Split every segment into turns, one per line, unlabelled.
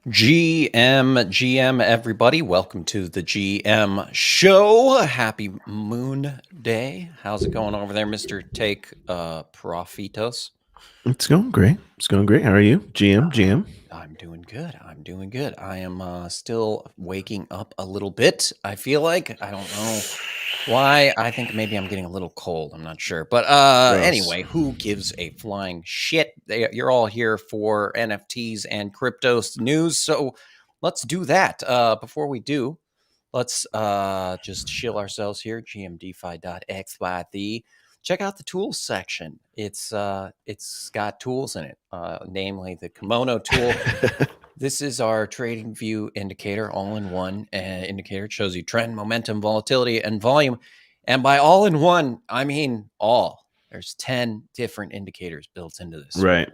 GM, everybody. Welcome to the GM show. Happy Moon Day. How's it going over there, Mr. Take Profitos?
It's going great. It's going great. How are you? GM.
I'm doing good. I am still waking up a little bit. I feel like I don't know why. I think maybe I'm getting a little cold. I'm not sure. But
Gross.
anyway, who gives a flying shit? You're all here for NFTs and cryptos news. So let's do that. Before we do, let's just chill ourselves here. gmdefi.xyz. Check out the tools section. It's got tools in it, namely the Kimono tool. This is our trading view indicator, all-in-one indicator. It shows you trend, momentum, volatility, and volume. And by all-in-one, I mean all. There's 10 different indicators built into this.
Right.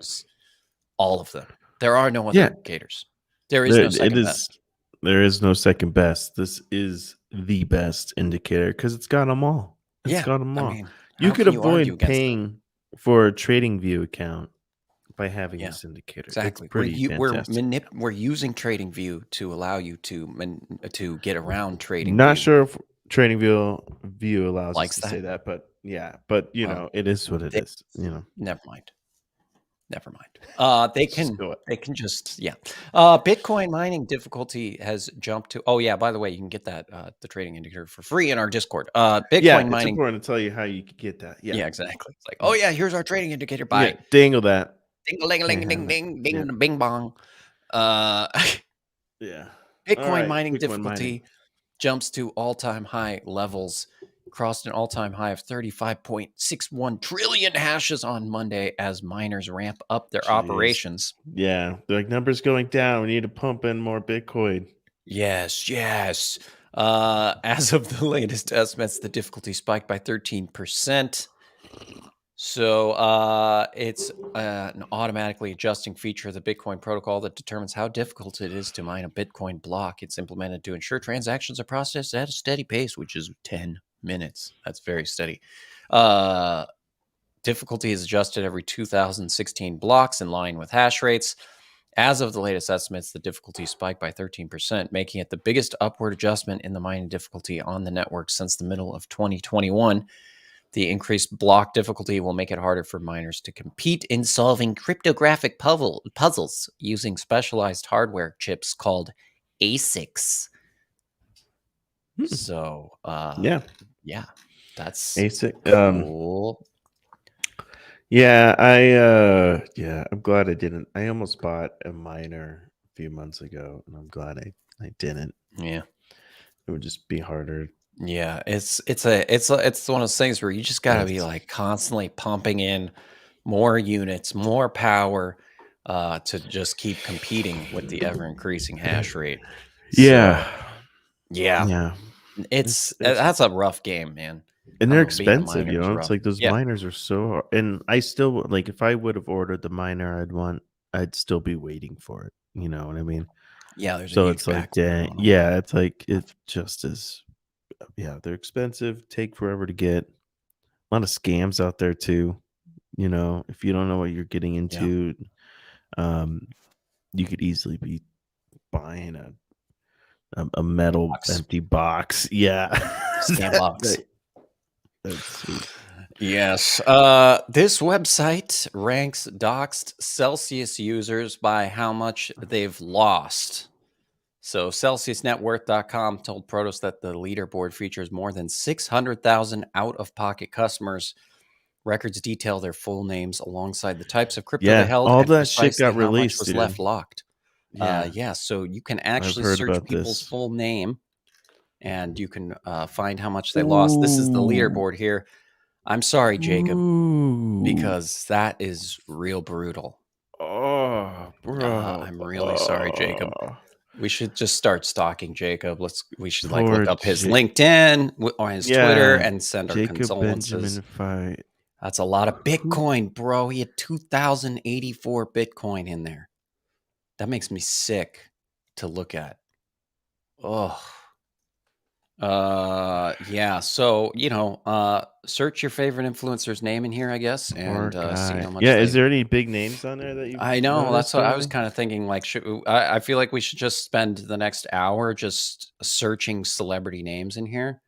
All of them. There are no other indicators. There is no second best.
There is no second best. This is the best indicator because it's got them all. It's got them all. I mean, you could avoid paying for a trading view account by having this indicator.
Exactly. We're using trading view to allow you to get around trading view.
Not sure if trading view allows us to say that, but yeah, but you know, it is what it is. You know,
never mind. They can just Bitcoin mining difficulty has jumped to. Oh yeah, by the way, you can get that the trading indicator for free in our Discord. Bitcoin mining.
It's important to tell you how you can get that.
Yeah, exactly. It's like, oh yeah, here's our trading indicator. Bye.
Yeah, dangle that.
Ding, bing, bong.
Yeah.
Bitcoin mining difficulty jumps to all-time high levels. Crossed an all-time high of 35.61 trillion hashes on Monday as miners ramp up their operations.
Yeah, they're like, numbers going down. We need to pump in more Bitcoin.
Yes. As of the latest estimates, the difficulty spiked by 13%. So it's an automatically adjusting feature of the Bitcoin protocol that determines how difficult it is to mine a Bitcoin block. It's implemented to ensure transactions are processed at a steady pace, which is 10 minutes. That's very steady. Difficulty is adjusted every 2016 blocks in line with hash rates. As of the latest estimates, the difficulty spiked by 13%, making it the biggest upward adjustment in the mining difficulty on the network since the middle of 2021. The increased block difficulty will make it harder for miners to compete in solving cryptographic puzzles using specialized hardware chips called ASICs. So, yeah, that's
ASIC.
Cool.
I'm glad I didn't. I almost bought a miner a few months ago, and I'm glad I didn't.
Yeah,
it would just be harder.
Yeah, it's one of those things where you just got to be like constantly pumping in more units, more power to just keep competing with the ever increasing hash rate.
Yeah.
It's that's a rough game, man.
And they're expensive, you know. It's like those miners are so hard. And I still like, if I would have ordered the miner I'd still be waiting for it. You know what I mean?
Yeah, there's
so it's like, it's like it just is. Yeah, they're expensive, take forever to get. A lot of scams out there too. You know, if you don't know what you're getting into, you could easily be buying a metal empty box. Yeah.
Scam box.
That's sweet.
Yes. This website ranks Doxed Celsius users by how much they've lost. So CelsiusNetWorth.com told Protos that the leaderboard features more than 600,000 out-of-pocket customers. Records detail their full names alongside the types of crypto they held.
All that shit got released.
Was left locked. So you can actually search people's full name, and you can find how much they lost. This is the leaderboard here. I'm sorry, Jacob, because that is real brutal.
Oh, bro.
I'm really sorry, Jacob. We should just start stalking Jacob. We should look up his LinkedIn or his Twitter and send our condolences. That's a lot of Bitcoin, bro. He had 2,084 Bitcoin in there. That makes me sick to look at. Oh, Yeah. So, search your favorite influencer's name in here, I guess,
Poor
and see
guy.
how much
Yeah, is
they.
there any big names on there that you've
I know. That's
noticed
what
or
I was
anything?
kind of thinking. Like, I feel like we should just spend the next hour just searching celebrity names in here,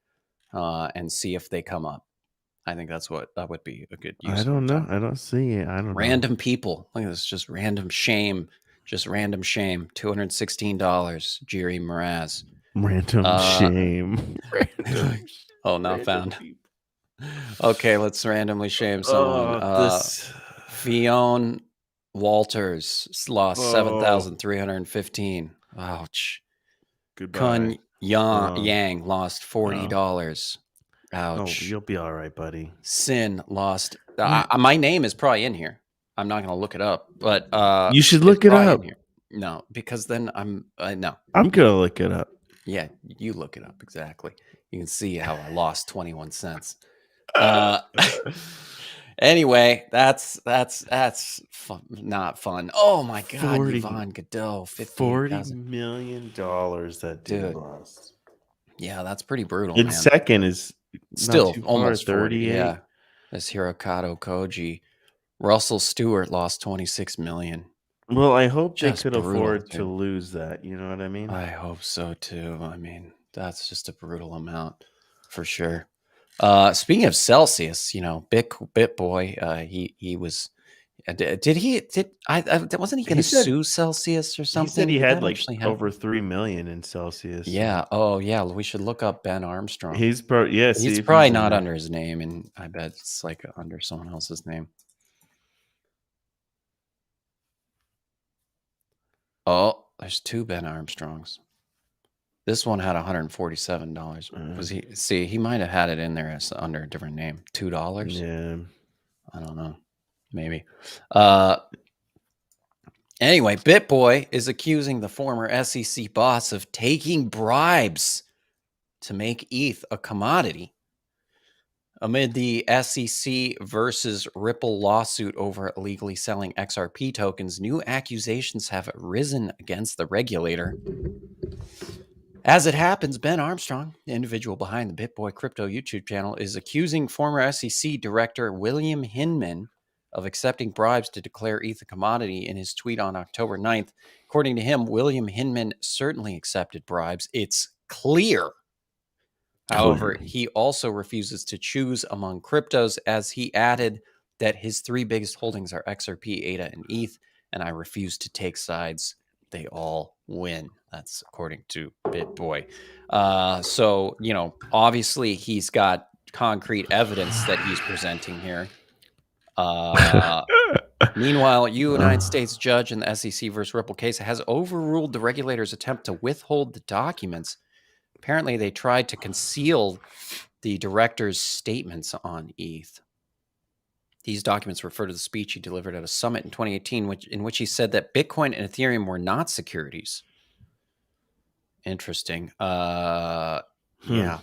and see if they come up. I think that would be a good use
I
of our
don't know.
time.
I don't see it. I don't know.
Random people. Look at this. Just random shame. Just random shame. $216. Jerry Mraz.
Random shame. Random.
Oh, not
Random
found.
people.
Okay, let's randomly shame someone.
This.
Fionn Walters lost 7,315. Ouch.
Goodbye.
Kun Yang lost $40. Ouch.
You'll be all right, buddy.
Sin lost. My name is probably in here. I'm not going to look it up, but
you should look it up.
In here. No, because then no.
I'm gonna look it up.
Yeah, you look it up exactly. You can see how I lost 21 cents. Anyway, that's fun, not fun. Oh my God, Yvonne Godot,
$40 million that dude lost.
Yeah, that's pretty brutal.
And
man.
Second is
still almost 40. Yeah, that's Hirokato Koji. Russell Stewart lost 26 million.
Well, I hope just they could afford to lose that. You know what I mean?
I hope so too. I mean, that's just a brutal amount for sure. Speaking of Celsius, BitBoy, he was. Wasn't he going to sue Celsius or something?
He said he had like over 3 million in Celsius.
Yeah. Oh, yeah. We should look up Ben Armstrong.
He's
probably not under his name, and I bet it's like under someone else's name. Oh, there's 2 Ben Armstrongs. This one had $147. Was he? See, he might have had it in there as under a different name. $2.
Yeah.
I don't know. Maybe. Anyway, BitBoy is accusing the former SEC boss of taking bribes to make ETH a commodity. Amid the SEC versus Ripple lawsuit over illegally selling XRP tokens, new accusations have risen against the regulator. As it happens, Ben Armstrong, the individual behind the BitBoy crypto YouTube channel, is accusing former SEC director William Hinman of accepting bribes to declare ETH a commodity in his tweet on October 9th. According to him, William Hinman certainly accepted bribes. It's clear. However, he also refuses to choose among cryptos, as he added that his 3 biggest holdings are XRP, ADA, and ETH, and I refuse to take sides. They all win. That's according to BitBoy. So, obviously he's got concrete evidence that he's presenting here. Meanwhile, a United States judge in the SEC versus Ripple case has overruled the regulator's attempt to withhold the documents. Apparently, they tried to conceal the director's statements on ETH. These documents refer to the speech he delivered at a summit in 2018, in which he said that Bitcoin and Ethereum were not securities. Interesting. Yeah. I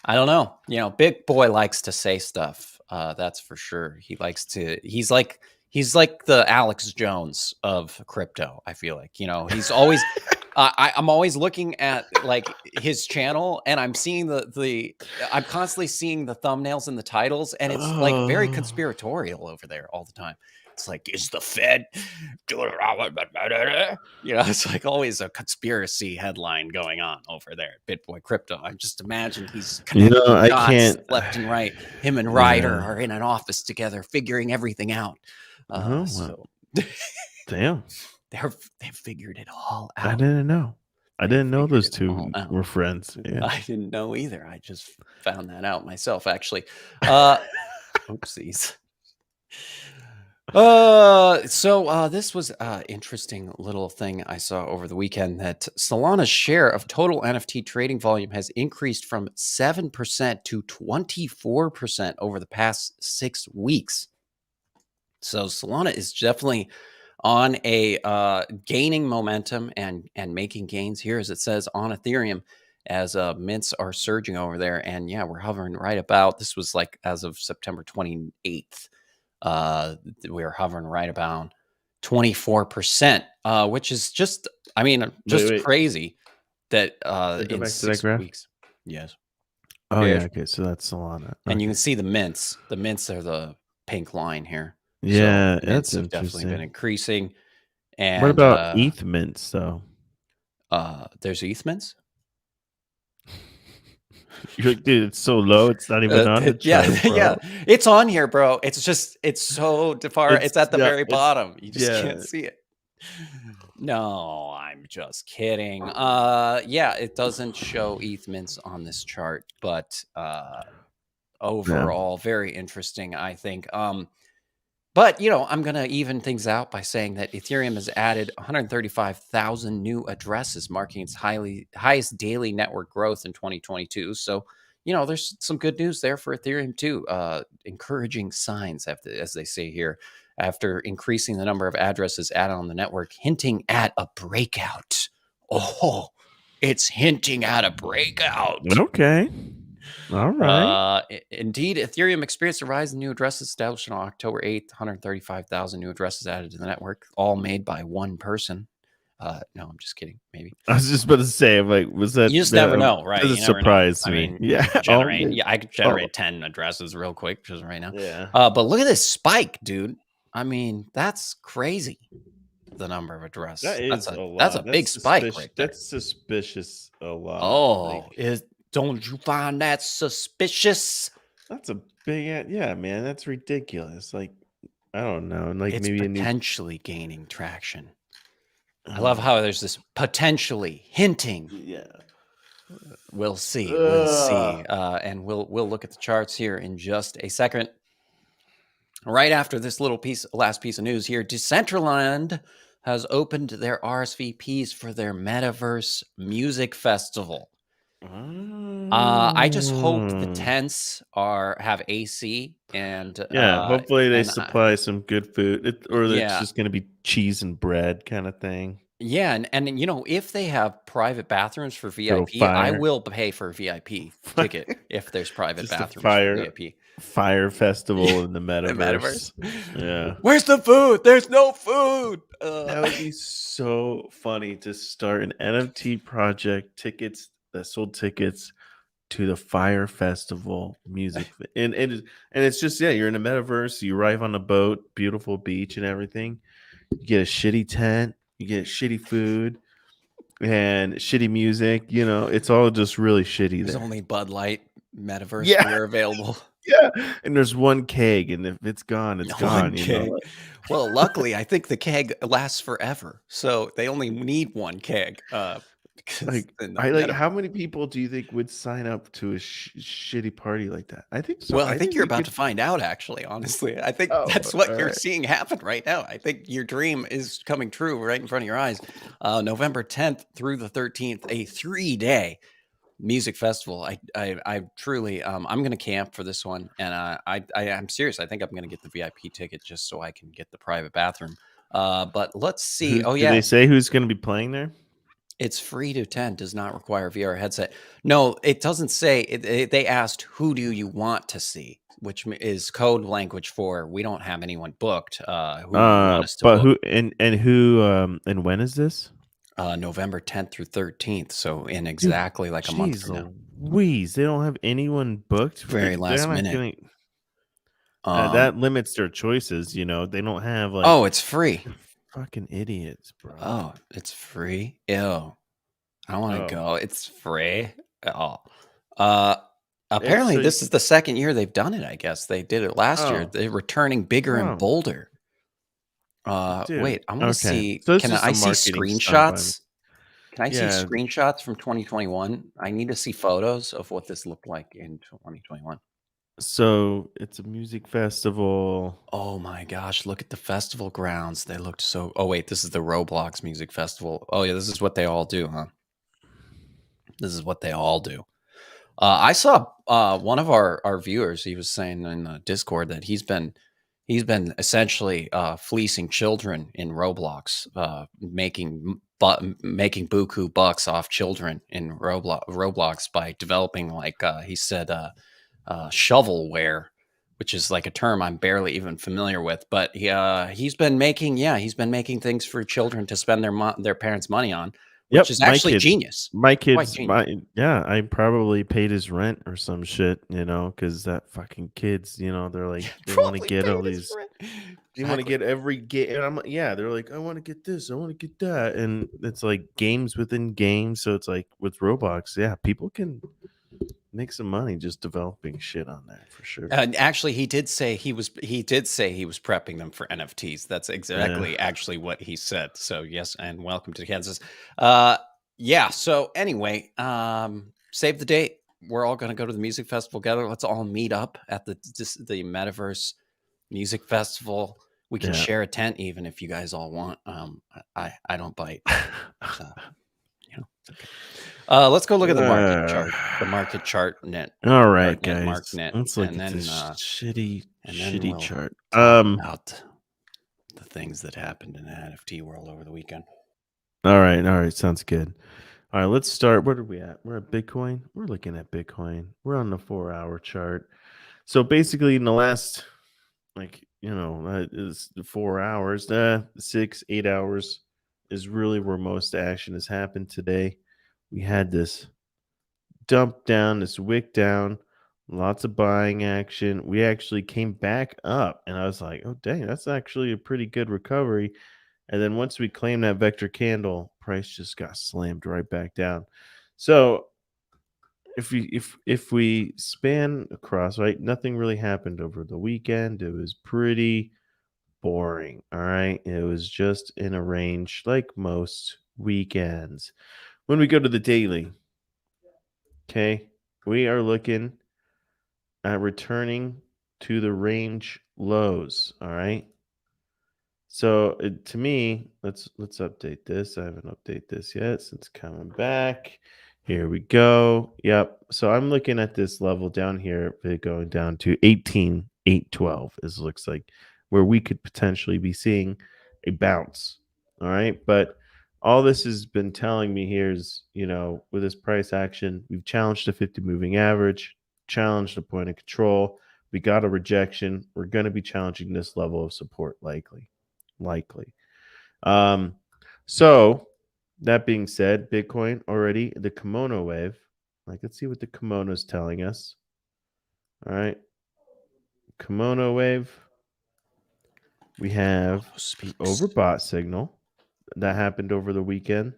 don't know. BitBoy likes to say stuff. That's for sure. He's like the Alex Jones of crypto. I feel like, he's always, I'm always looking at like his channel, and I'm seeing I'm constantly seeing the thumbnails and the titles, and it's like very conspiratorial over there all the time. It's like, is the Fed doing it? It's like always a conspiracy headline going on over there at BitBoy Crypto. I just imagine he's connecting dots left and right. Him and Ryder are in an office together, figuring everything out.
Damn.
They've figured it all out.
I didn't know. I didn't know those two were friends. Yeah.
I didn't know either. I just found that out myself, actually. Oopsies. So this was an interesting little thing I saw over the weekend, that Solana's share of total NFT trading volume has increased from 7% to 24% over the past 6 weeks. So Solana is definitely on a gaining momentum and making gains here, as it says on Ethereum, as mints are surging over there. And yeah, we're hovering right about, this was like as of September 28th. We are hovering right about 24%, which is just, crazy that in 6 weeks. Yes.
Oh yeah, okay. So that's Solana.
And you
Okay.
can see the mints. The mints are the pink line here. So
Yeah, that's
mints have definitely been
interesting.
increasing.
What
And
about ETH mints though?
there's ETH mints.
You're like, dude, it's so low. It's not even on the chart,
Yeah,
bro.
it's on here, bro. It's just it's so far. It's at the
Yeah,
very
it's
bottom. You just
yeah.
can't see it. No, I'm just kidding. Yeah, it doesn't show ETH mints on this chart, but
Yeah.
overall, very interesting, I think. But, I'm going to even things out by saying that Ethereum has added 135,000 new addresses, marking its highest daily network growth in 2022. So, there's some good news there for Ethereum too. Encouraging signs, as they say here, after increasing the number of addresses added on the network, hinting at a breakout. Oh, it's hinting at a breakout.
Okay. All right.
Indeed, Ethereum experienced a rise in new addresses established on October 8th, 135,000 new addresses added to the network, all made by one person. No, I'm just kidding. Maybe.
I was just about to say, I'm like, was that
You just never know, right?
doesn't
You never know.
surprise
I
me.
mean,
Yeah.
I could generate 10 addresses real quick just right now.
Yeah.
But look at this spike, dude. I mean, that's crazy. The number of addresses.
That is a lot.
That's a big spike right there.
That's suspicious a lot.
Oh, don't you find that suspicious?
That's a big, yeah, man. That's ridiculous. Like, I don't know. Like
it's
maybe
potentially gaining traction. I love how there's this potentially hinting.
Yeah.
We'll see. We'll see. And we'll look at the charts here in just a second. Right after this last piece of news here, Decentraland has opened their RSVPs for their metaverse music festival. I just hope the tents have AC and
hopefully they supply some good food, or it's just going to be cheese and bread kind of thing.
Yeah, and if they have private bathrooms for VIP, I will pay for a VIP ticket if there's private bathrooms for VIP.
Fire festival in the metaverse. Yeah.
Where's the food? There's no food.
That would be so funny to start an NFT project that sold tickets to the Fire Festival music. And it's just, you're in a metaverse. You arrive on a boat, beautiful beach and everything. You get a shitty tent. You get shitty food and shitty music. It's all just really shitty.
There's only Bud Light metaverse beer available.
Yeah, and there's one keg, and if it's gone, it's gone.
Well, luckily, I think the keg lasts forever, so they only need one keg.
How many people do you think would sign up to a shitty party like that? I think so.
Well, I think you're about to find out. Actually, honestly, I think that's what you're seeing happen right now. I think your dream is coming true right in front of your eyes. November 10th through the 13th, a 3-day music festival. I truly I'm going to camp for this one, and I'm serious. I think I'm going to get the VIP ticket just so I can get the private bathroom. But let's see.
Did they say who's going to be playing there?
It's free to attend, does not require a VR headset. No, it doesn't say. They asked, who do you want to see? Which is code language for we don't have anyone booked. Who want us to
book?
Who
and when is this?
November 10th through 13th. So in exactly a month from now.
They don't have anyone booked.
Very last minute.
That limits their choices. They don't have
it's free.
Fucking idiots, bro.
Oh, it's free. Ew. I don't want to go. It's free. Oh. Apparently, this is the second year they've done it. I guess they did it last year. They're returning bigger and bolder. Wait, I want to see. Can I see screenshots? Can I see screenshots from 2021? I need to see photos of what this looked like in 2021.
So it's a music festival.
Oh my gosh, look at the festival grounds. They looked so. Oh wait, this is the Roblox music festival. Oh yeah, this is what they all do, huh? This is what they all do. I saw one of our viewers. He was saying in the Discord that he's been essentially fleecing children in Roblox, making buku bucks off children in Roblox by developing he said shovelware, which is like a term I'm barely even familiar with. But he's been making things for children to spend their parents' money on. which is actually genius.
My kids, I probably paid his rent or some shit, because that fucking kids, they're like, they want to get all these, they want to get every game. And they're like, I want to get this, I want to get that. And it's like games within games. So it's like with Roblox, people can make some money just developing shit on that for sure.
And actually, he did say he was prepping them for NFTs. That's exactly actually what he said. So yes, and welcome to Kansas. So anyway, save the date. We're all going to go to the music festival together. Let's all meet up at the metaverse music festival. We can share a tent even if you guys all want. I don't bite. So, okay. Let's go look at the market chart. The market chart net.
All right, guys. Let's look at this shitty chart.
About the things that happened in the NFT world over the weekend.
All right. Sounds good. All right, let's start. Where are we at? We're at Bitcoin. We're looking at Bitcoin. We're on the 4-hour chart. So basically, in the last, is 4 hours, 6-8 hours is really where most action has happened today. We had this dump down, this wick down, lots of buying action. We actually came back up, and I was like, oh, dang, that's actually a pretty good recovery. And then once we claimed that vector candle, price just got slammed right back down. So if we span across, right, nothing really happened over the weekend. It was pretty boring. All right. It was just in a range like most weekends. When we go to the daily, okay, we are looking at returning to the range lows. All right. So to me, let's update this. I haven't updated this yet since coming back. Here we go. Yep. So I'm looking at this level down here, going down to 18,812. This looks like where we could potentially be seeing a bounce. All right. But all this has been telling me here is, with this price action, we've challenged the 50 moving average, challenged the point of control. We got a rejection. We're going to be challenging this level of support likely. So that being said, Bitcoin already the kimono wave. Let's see what the kimono is telling us. All right, kimono wave. We have overbought signal that happened over the weekend.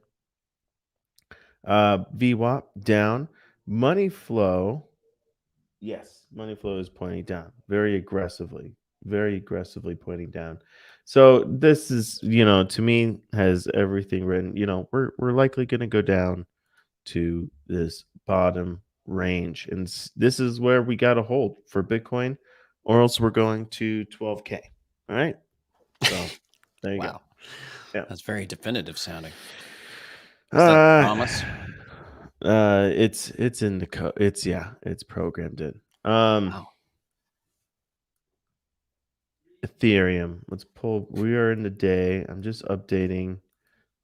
VWAP down. Money flow. Yes, money flow is pointing down very aggressively pointing down. So this is, to me, has everything written. We're likely going to go down to this bottom range, and this is where we got to hold for Bitcoin, or else we're going to 12K. All right. So there you go.
Yeah, that's very definitive sounding. Is that promise?
It's in the code. It's programmed in.
Wow.
Ethereum. Let's pull. We are in the day. I'm just updating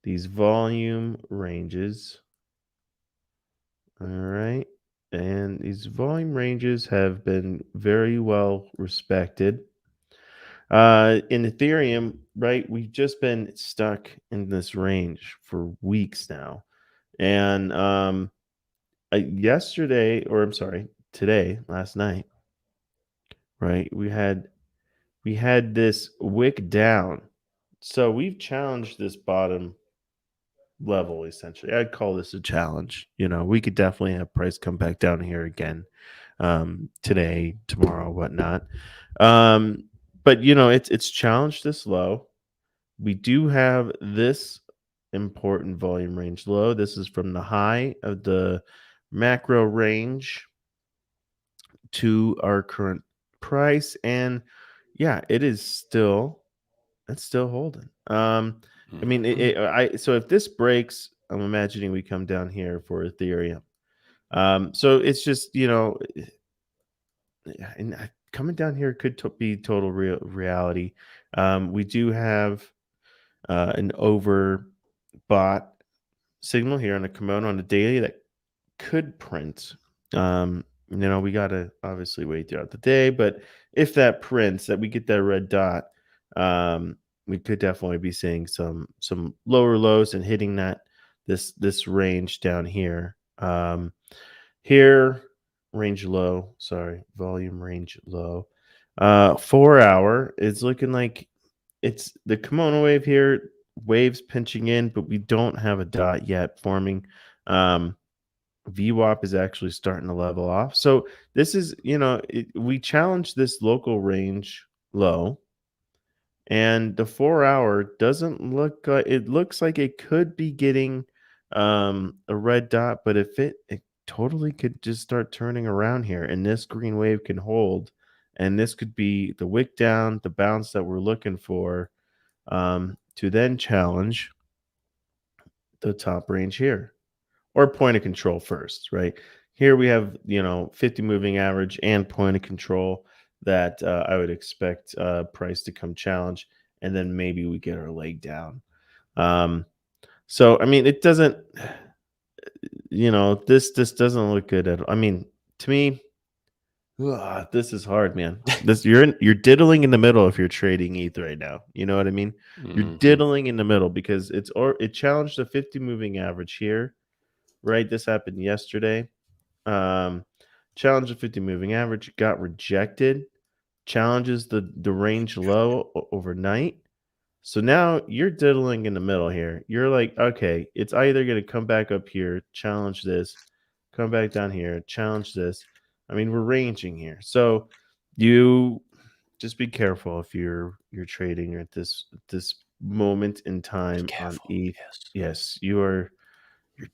these volume ranges. All right. And these volume ranges have been very well respected. In Ethereum, right, we've just been stuck in this range for weeks now. And last night, right, we had this wick down. So we've challenged this bottom level, essentially. I'd call this a challenge. We could definitely have price come back down here again today, tomorrow, whatnot. But it's challenged this low. We do have this important volume range low. This is from the high of the macro range to our current price, and it's still holding. I mean, so if this breaks, I'm imagining we come down here for Ethereum. So it's just, and coming down here could be total reality. We do have an overbought signal here on a kimono on the daily that could print. We got to obviously wait throughout the day, but if that prints, that we get that red dot, we could definitely be seeing some lower lows and hitting that this range down here. Here range low, sorry, volume range low. 4 hour is looking like it's the kimono wave here, waves pinching in, but we don't have a dot yet forming. VWAP is actually starting to level off. So this is, we challenged this local range low, and the 4 hour doesn't look like it looks like it could be getting a red dot, but if it totally could just start turning around here, and this green wave can hold, and this could be the wick down, the bounce that we're looking for, to then challenge the top range here, or point of control first, right? Here we have 50 moving average and point of control that I would expect price to come challenge, and then maybe we get our leg down. So I mean, it doesn't, this doesn't look good at all. I mean, to me, this is hard, man. You're diddling in the middle if you're trading ETH right now. You know what I mean? You're diddling in the middle because it challenged the 50 moving average here, right? This happened yesterday. Challenge the 50 moving average, got rejected. Challenges the range low overnight. So now you're diddling in the middle here. You're like, okay, it's either going to come back up here, challenge this, come back down here, challenge this. I mean, we're ranging here. So you just be careful if you're trading at this moment in time on ETH. Yes, you're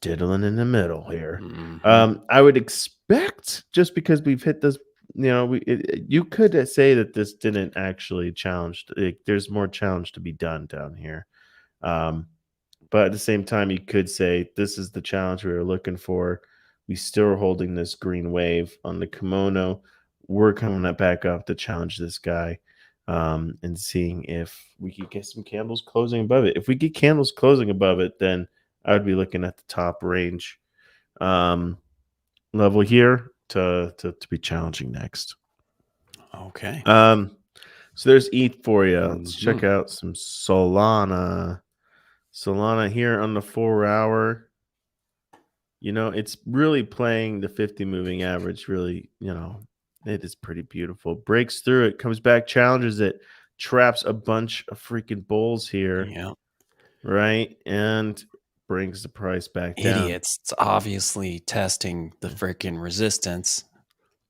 diddling in the middle here. I would expect, just because we've hit this, you could say that this didn't actually challenge. There's more challenge to be done down here. But at the same time, you could say this is the challenge we were looking for. We still are holding this green wave on the kimono. We're coming back up to challenge this guy, and seeing if we could get some candles closing above it. If we get candles closing above it, then I would be looking at the top range level here to be challenging next.
Okay.
So there's ETH for you. Let's check out some Solana. Solana here on the 4 hour. It's really playing the 50 moving average. Really, it is pretty beautiful. Breaks through it, comes back, challenges it, traps a bunch of freaking bulls here.
Yeah.
Right. And brings the price back down.
Idiots. It's obviously testing the freaking resistance.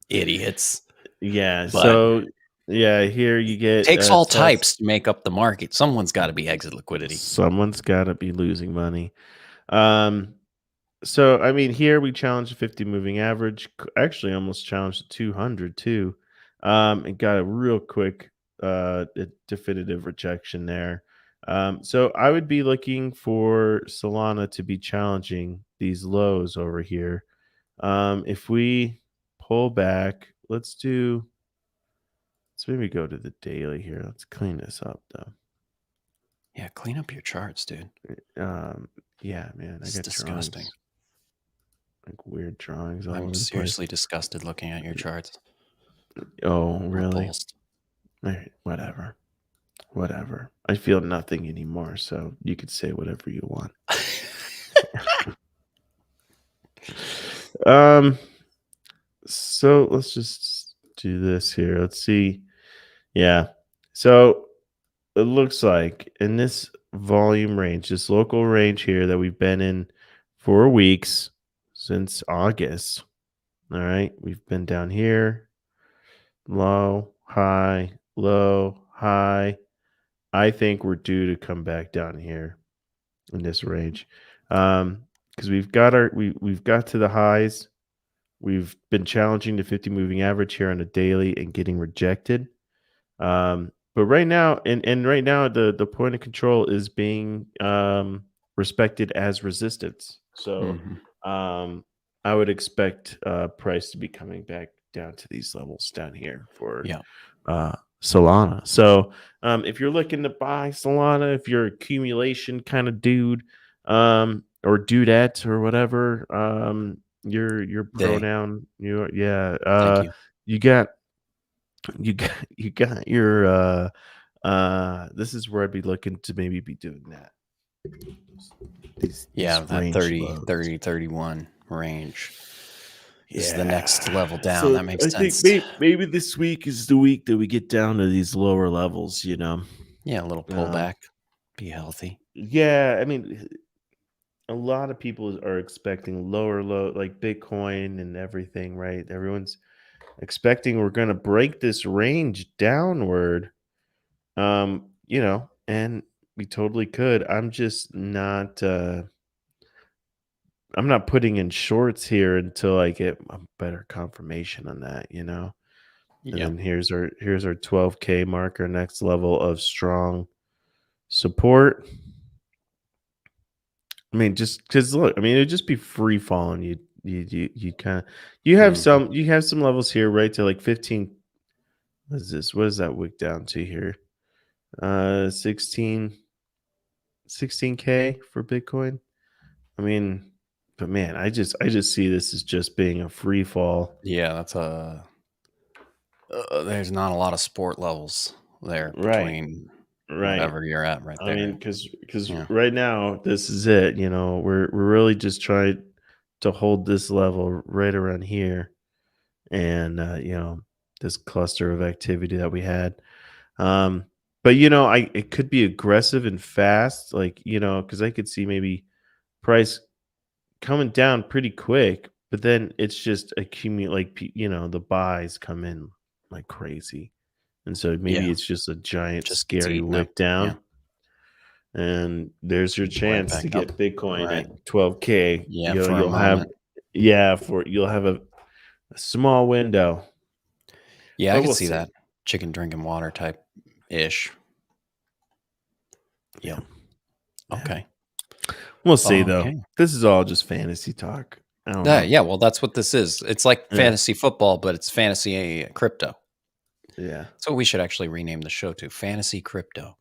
Idiots.
Yeah. So here you get,
takes all types to make up the market. Someone's got to be exit liquidity.
Someone's got to be losing money. So I mean, here we challenged the 50 moving average. Actually, almost challenged the 200 too. And got a real quick definitive rejection there. So I would be looking for Solana to be challenging these lows over here. If we pull back, let's maybe go to the daily here. Let's clean this up though.
Yeah, clean up your charts, dude.
Yeah, man,
it's disgusting.
Drawings, like weird drawings.
I'm seriously disgusted looking at your charts.
Oh, really? Whatever. I feel nothing anymore, so you could say whatever you want. So let's just do this here. Let's see. Yeah. So it looks like in this volume range, this local range here that we've been in for weeks since August. All right. We've been down here. Low, high, low, high. I think we're due to come back down here in this range. Because we've got to the highs. We've been challenging the 50 moving average here on a daily and getting rejected. But right now, right now, the point of control is being respected as resistance. So I would expect price to be coming back down to these levels down here for Solana. So if you're looking to buy Solana, if you're accumulation kind of dude, or dudette or whatever, your pronoun, thank you. You got your this is where I'd be looking to maybe be doing that.
Yeah, that 30-31 range is the next level down.
So
That makes
I think
sense.
maybe this week is the week that we get down to these lower levels,
Yeah, a little pullback. Be healthy.
Yeah, I mean, a lot of people are expecting lower low, like Bitcoin and everything, right? Everyone's expecting we're going to break this range downward. And we totally could. I'm just not I'm not putting in shorts here until I get a better confirmation on that. And
Yeah.
then here's our 12K marker, next level of strong support. I mean, just because look, I mean, it'd just be free falling. You kind of you have some levels here, right? To like 15. What is this? What is that wick down to here? 16K for Bitcoin. I mean, but man, I just see this as just being a free fall.
Yeah, that's there's not a lot of sport levels there between whatever you're at right there.
I mean, because right now this is it. We're really just trying to hold this level right around here, and this cluster of activity that we had. But it could be aggressive and fast, like because I could see maybe price coming down pretty quick, but then it's just accumulate, like the buys come in like crazy, and so maybe it's just a giant scary wick down. And there's your chance to get Bitcoin at 12K.
Yeah, you'll have
a small window.
Yeah, I can see that. Chicken drinking water type ish. Yeah. Okay.
We'll see though. This is all just fantasy talk. I don't know.
Yeah, well, that's what this is. It's like fantasy football, but it's fantasy crypto.
Yeah.
So we should actually rename the show to Fantasy Crypto.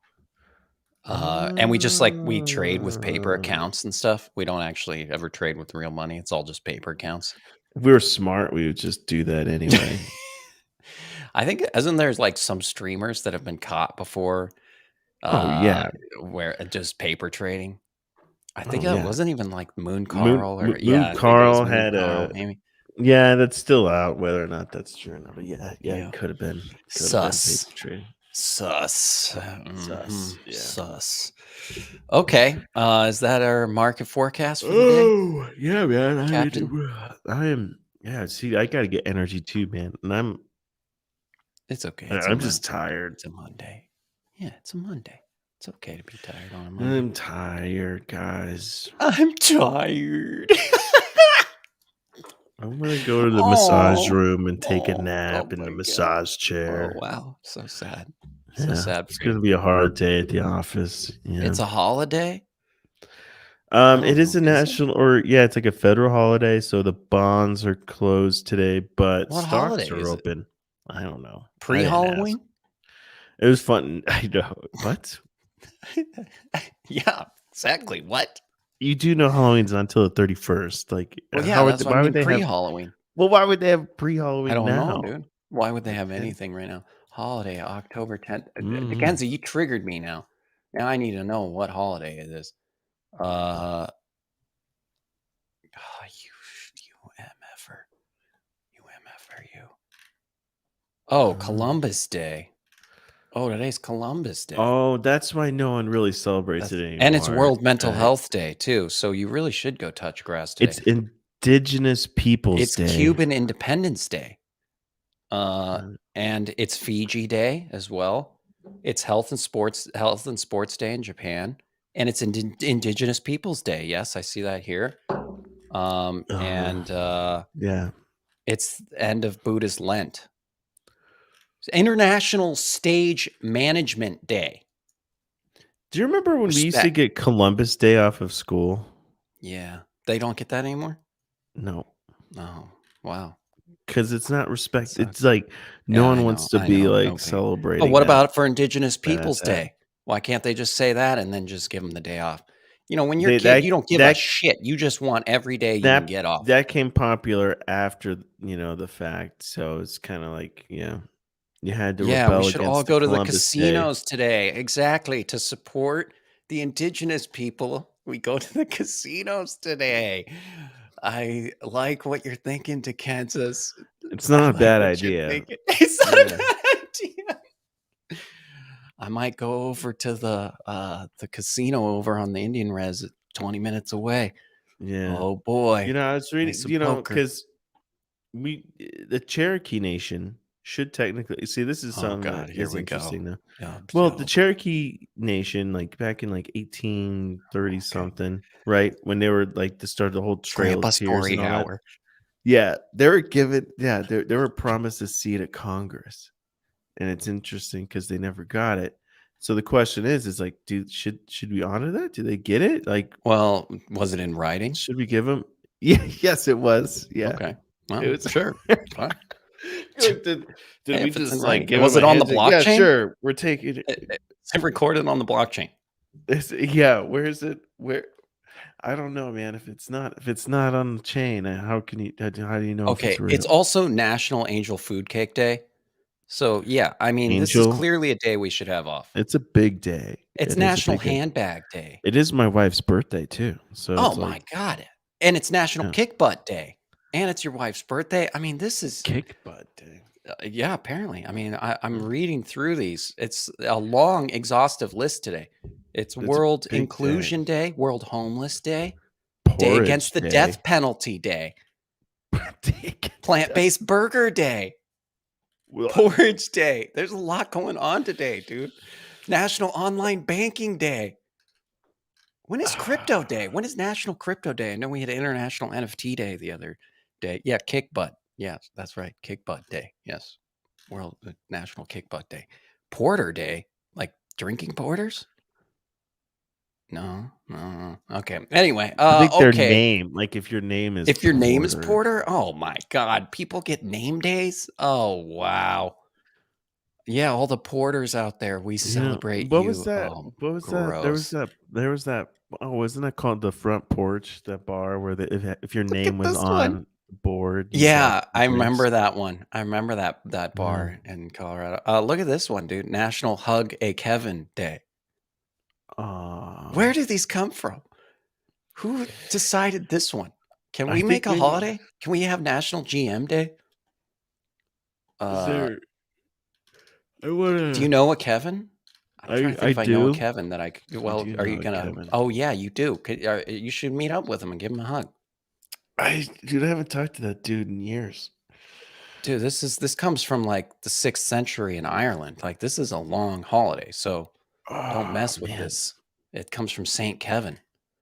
And we just we trade with paper accounts and stuff. We don't actually ever trade with real money. It's all just paper accounts.
If we were smart, we would just do that anyway.
I think isn't there's like some streamers that have been caught before. Where just paper trading. I think it wasn't even like Moon Carl
Moon Carl had maybe. Yeah, that's still out. Whether or not that's true or not, but it could have been
sus.
Paper trading.
Sus. Sus. Okay. Is that our market forecast for the day?
Oh, yeah, man. I am. Yeah, see, I got to get energy too, man. And
it's okay.
I'm just tired.
It's a Monday. Yeah, it's a Monday. It's okay to be tired on a Monday.
I'm tired, guys.
I'm tired.
I'm going to go to the massage room and take a nap in the massage chair.
Oh, wow. So sad. So sad.
It's going to be a hard day at the office. Yeah.
It's a holiday?
It is a national, it's like a federal holiday. So the bonds are closed today, but stocks are open. I don't know.
Pre-Halloween?
It was fun. I know. What?
Yeah, exactly. What?
You do know Halloween's not until the 31st. Like,
why would they pre-Halloween?
Well, why would they have pre-Halloween?
I don't know, dude. Why would they have anything right now? Holiday, October 10th. Mackenzie, you triggered me now. Now I need to know what holiday it is. You MFer. You. Oh, Columbus Day. Oh, today's Columbus Day.
Oh, that's why no one really celebrates it anymore.
And it's World Mental Health Day, too. So you really should go touch grass today.
It's Indigenous Peoples Day.
It's Cuban Independence Day. And it's Fiji Day as well. It's Health and Sports Day in Japan. And it's Indigenous Peoples Day. Yes, I see that here. It's the end of Buddha's Lent. International Stage Management Day.
Do you remember when we used to get Columbus Day off of school?
Yeah. They don't get that anymore?
No.
Oh, wow.
Because it's not respect. It's like no one wants to be like celebrating.
But what about for Indigenous Peoples Day? Why can't they just say that and then just give them the day off? When you're a kid, you don't give a shit. You just want every day you can get off.
That came popular after, the fact. So it's kind of like, you had to rebel.
We should all go to the casinos today. Exactly. To support the Indigenous people We go to the casinos today. I like what you're thinking to Kansas.
It's not a
like
bad idea.
It's not a bad idea. I might go over to the casino over on the Indian Res 20 minutes away.
Yeah.
Oh boy.
I was reading, because the Cherokee Nation should technically see, this is something that is interesting now. Well, the Cherokee Nation, like back in like 1830 something, right? When they were like to start the whole Trail of Tears and all that. Yeah, they were given, they were promised a seat at Congress. And it's interesting because they never got it. So the question is like, should we honor that? Do they get it? Like,
well, was it in writing?
Should we give them? Yeah, yes, it was. Yeah.
Okay. Well,
it was
sure. Fine.
Did we just like give
was it on the blockchain?
Yeah, sure. We're taking it.
It's recorded on the blockchain.
Yeah. Where is it? Where? I don't know, man. If it's not on the chain, how do you know?
Okay,
if it's real?
It's also National Angel Food Cake Day. So yeah, I mean, this is clearly a day we should have off.
It's a big day.
It's National Handbag Day.
It is my wife's birthday too. So
oh my god, and it's National Kick Butt Day, and it's your wife's birthday. I mean, this is
Kick Butt Day.
Yeah, apparently. I mean, I'm reading through these. It's a long, exhaustive list today. It's World Inclusion Day, World Homeless Day, Day Against the Death Penalty Day, Plant-Based Burger Day, Porridge Day. There's a lot going on today, dude. National Online Banking Day. When is Crypto Day? When is National Crypto Day? I know we had International NFT Day the other day. Yeah, Kick Butt. Yes, that's right. Kick Butt Day. Yes. World National Kick Butt Day. Porter Day. Like drinking porters? No. Okay. Anyway,
I think their name, like if your name is
Porter, oh my god, people get name days. Oh wow. Yeah, all the porters out there, we celebrate.
What was that? What was that? There was that. Oh, wasn't that called the Front Porch? That bar where if your name was on board.
Yeah, I remember that one. I remember that bar in Colorado. Look at this one, dude. National Hug a Kevin Day. Where did these come from? Who decided this one? Can we make a holiday? Can we have National GM Day? Do you know a Kevin? I'm trying to think if I know a Kevin that I could. Well, are you gonna? Oh yeah, you do. You should meet up with him and give him a hug.
I haven't talked to that dude in years.
Dude, this comes from like the 6th century in Ireland. Like this is a long holiday, so don't mess with this. It comes from Saint Kevin.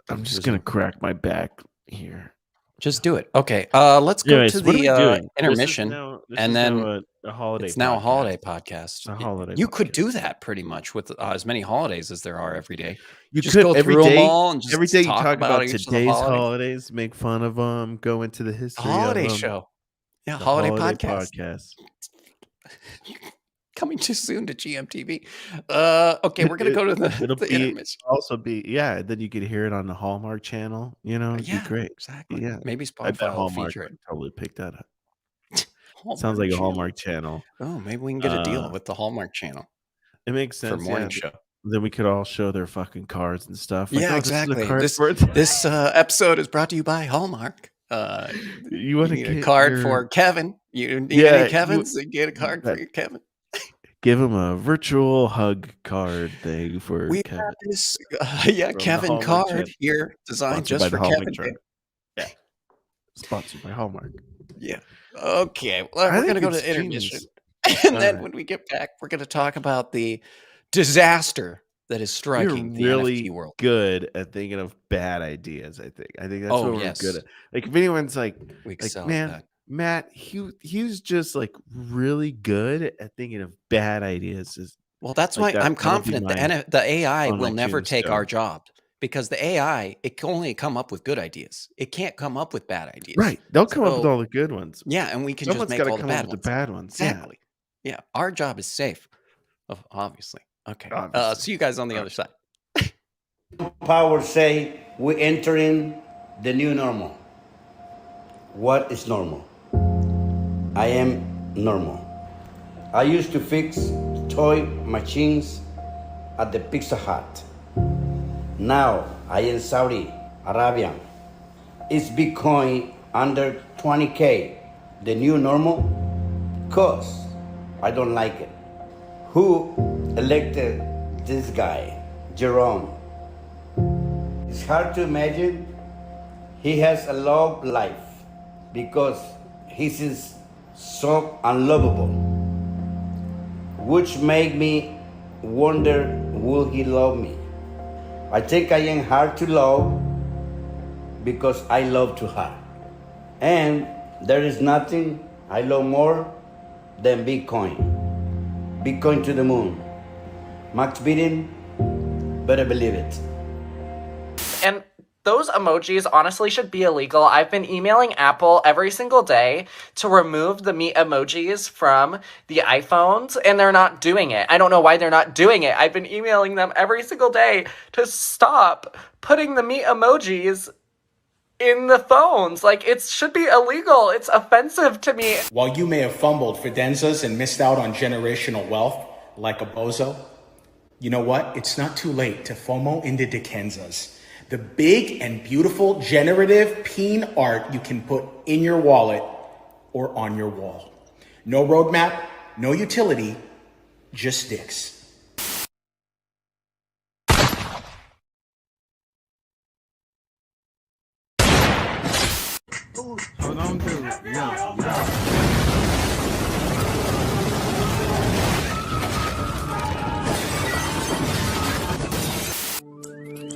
I'm just gonna crack my back here.
Just do it. Okay. Let's go to the intermission, and then
a holiday.
It's now a holiday podcast. A holiday. You could do that pretty much with as many holidays as there are every day.
You just go through them all and just every day you talk about today's holidays, make fun of them, go into the history.
Holiday show. Yeah, holiday podcast. Coming too soon to GMTV. Okay, we're gonna go to the intermission.
Also be then you could hear it on the Hallmark channel. It'd be great.
Exactly. Yeah, maybe Spotify will feature it.
Probably pick that up. Sounds like a Hallmark channel.
Oh, maybe we can get a deal with the Hallmark channel.
It makes sense
for morning show.
Then we could all show their fucking cards and stuff.
Like, exactly. This episode is brought to you by Hallmark.
You want to
get a card for Kevin? You need any Kevins? You get a card for your Kevin.
Give him a virtual hug card thing for Kevin.
Have this, Kevin card channel. Here, designed just for Kevin.
Yeah, sponsored by Hallmark.
Yeah. Okay. Well, we're gonna go to intermission, and then when we get back, we're gonna talk about the disaster that is striking the NFT world.
Good at thinking of bad ideas. I think that's what we're good at. Like if anyone's like man. Matt, he's just like really good at thinking of bad ideas.
Well, that's why I'm confident the AI will never take our job, because the AI, it can only come up with good ideas. It can't come up with bad ideas.
Right. They'll come up with all the good ones.
Yeah, and we can just make all the bad ones. Exactly. Yeah. Our job is safe. Obviously. Okay. See you guys on the other side.
Power say we're entering the new normal. What is normal? I am normal. I used to fix toy machines at the Pizza Hut. Now I am Saudi Arabia. Is Bitcoin under 20K the new normal? Cause I don't like it. Who elected this guy, Jerome? It's hard to imagine he has a love life because he is so unlovable, which make me wonder, will he love me? I think I am hard to love because I love too hard. And there is nothing I love more than Bitcoin. Bitcoin to the moon. Max bidding, better believe it.
And those emojis honestly should be illegal. I've been emailing Apple every single day to remove the meat emojis from the iPhones, and they're not doing it. I don't know why they're not doing it. I've been emailing them every single day to stop putting the meat emojis in the phones. Like, it should be illegal. It's offensive to me.
While you may have fumbled for Denzas and missed out on generational wealth like a bozo, you know what? It's not too late to FOMO into Dikenzas. The big and beautiful generative peen art you can put in your wallet or on your wall. No roadmap, no utility, just dicks.
Hold on, dude.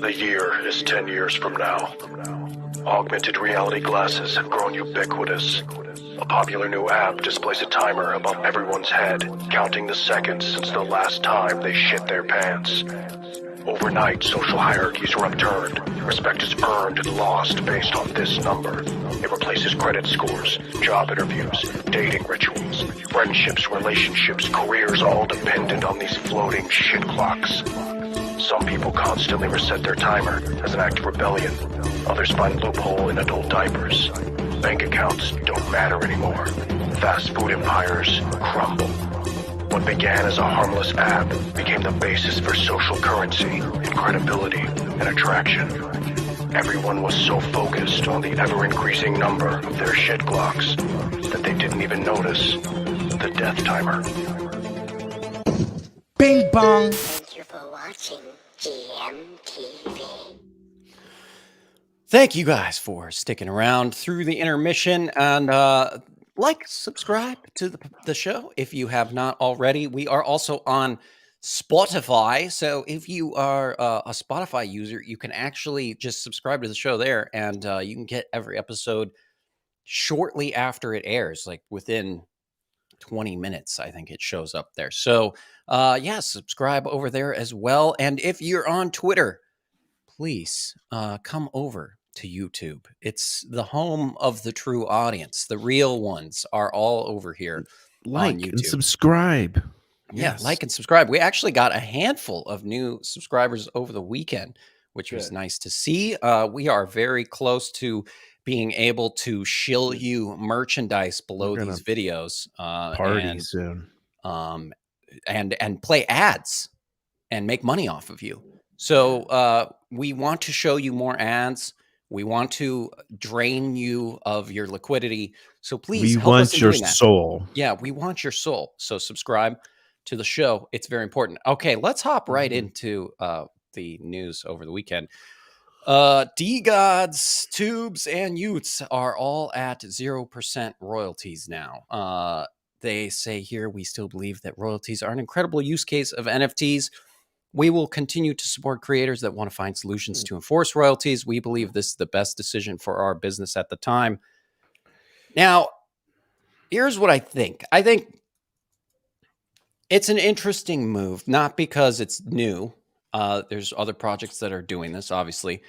The year is 10 years from now. Augmented reality glasses have grown ubiquitous. A popular new app displays a timer above everyone's head, counting the seconds since the last time they shit their pants. Overnight, social hierarchies are upturned. Respect is earned and lost based on this number. It replaces credit scores, job interviews, dating rituals, friendships, relationships, careers, all dependent on these floating shit clocks. Some people constantly reset their timer as an act of rebellion. Others find loophole in adult diapers. Bank accounts don't matter anymore. Fast food empires crumble. What began as a harmless app became the basis for social currency and credibility and attraction. Everyone was so focused on the ever-increasing number of their shit clocks that they didn't even notice the death timer.
Bing bong.
Thank you for watching GMTV.
Thank you guys for sticking around through the intermission, and subscribe to the show if you have not already. We are also on Spotify, so if you are a Spotify user, you can actually just subscribe to the show there, and you can get every episode shortly after it airs, like within 20 minutes, I think it shows up there. So subscribe over there as well. And if you're on Twitter, please come over to YouTube. It's the home of the true audience. The real ones are all over here.
Like
on YouTube.
and subscribe.
Yeah, like and subscribe. We actually got a handful of new subscribers over the weekend, which was nice to see. We are very close to being able to shill you merchandise below these videos.
Party soon.
And play ads and make money off of you. So we want to show you more ads. We want to drain you of your liquidity. So please help us in doing that.
Soul.
Yeah, we want your soul. So subscribe to the show. It's very important. Okay, let's hop right into the news over the weekend. D-Gods, Tubes, and Utes are all at 0% royalties now. They say here, we still believe that royalties are an incredible use case of NFTs. We will continue to support creators that want to find solutions to enforce royalties. We believe this is the best decision for our business at the time. Now, here's what I think. I think it's an interesting move, not because it's new. There's other projects that are doing this, obviously.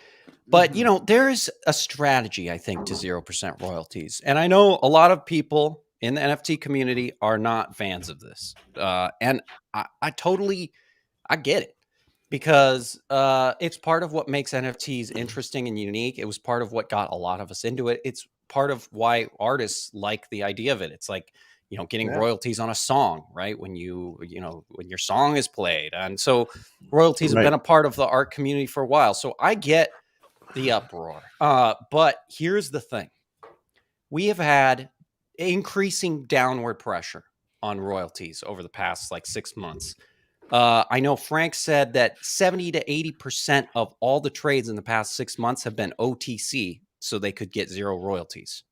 But, there's a strategy, I think, to 0% royalties. And I know a lot of people in the NFT community are not fans of this. And I get it, because it's part of what makes NFTs interesting and unique. It was part of what got a lot of us into it. It's part of why artists like the idea of it. It's like, getting royalties on a song, right? When when your song is played. And so royalties have been a part of the art community for a while. So I get the uproar. But here's the thing. We have had increasing downward pressure on royalties over the past 6 months. I know Frank said that 70 to 80% of all the trades in the past 6 months have been OTC, so they could get zero royalties.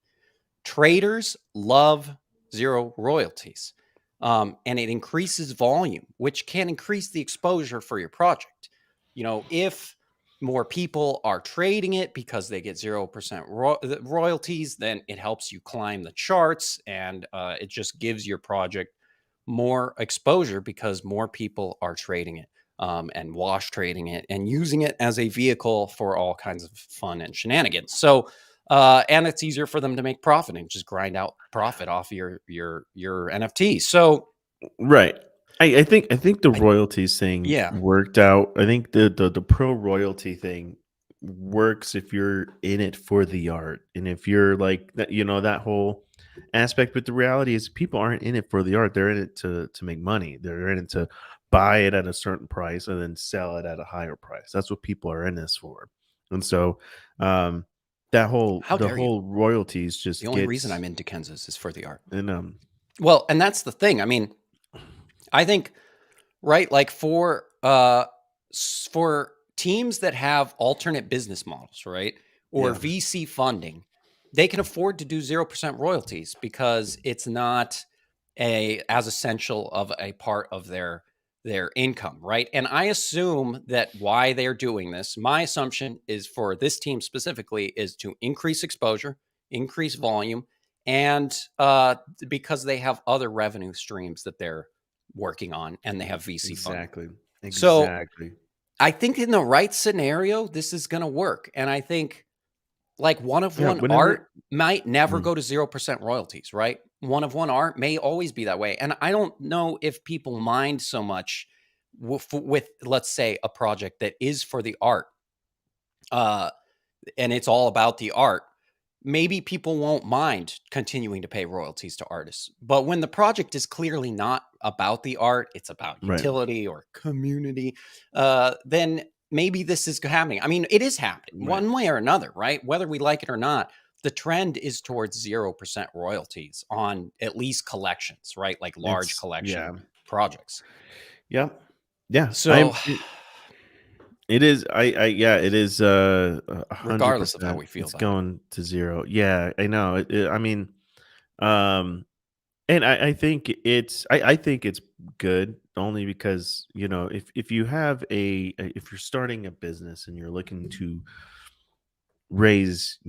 Traders love zero royalties, and it increases volume, which can increase the exposure for your project. If more people are trading it because they get 0% royalties, then it helps you climb the charts, and it just gives your project more exposure because more people are trading it and wash trading it and using it as a vehicle for all kinds of fun and shenanigans. So, and it's easier for them to make profit and just grind out profit off your NFT. So,
right. I think the royalties thing worked out. I think the pro royalty thing works if you're in it for the art, and if you're like that, that whole aspect. But the reality is, people aren't in it for the art; they're in it to make money. They're in it to buy it at a certain price and then sell it at a higher price. That's what people are in this for. And so, the whole royalties just
the only reason I'm into Kansas is for the art.
And
well, and that's the thing. I mean, I think, right, like for teams that have alternate business models, right, or VC funding, they can afford to do 0% royalties because it's not as essential of a part of their income, right? And I assume that why they're doing this, my assumption is for this team specifically, is to increase exposure, increase volume, and because they have other revenue streams that they're working on, and they have VC funding.
Exactly.
So I think in the right scenario, this is going to work. And I think one of one art might never go to 0% royalties, right? One of one art may always be that way. And I don't know if people mind so much with let's say, a project that is for the art, and it's all about the art. Maybe people won't mind continuing to pay royalties to artists. But when the project is clearly not about the art, it's about utility or community, then maybe this is happening. I mean, it is happening one way or another, right? Whether we like it or not, the trend is towards 0% royalties on at least collections, right? Like large collection projects.
Yeah. Yeah.
So
it is. It is.
Regardless of how we feel,
it's going to zero. Yeah, I know. I mean, and I think it's. I think it's good only because if you have if you're starting a business and you're looking to raise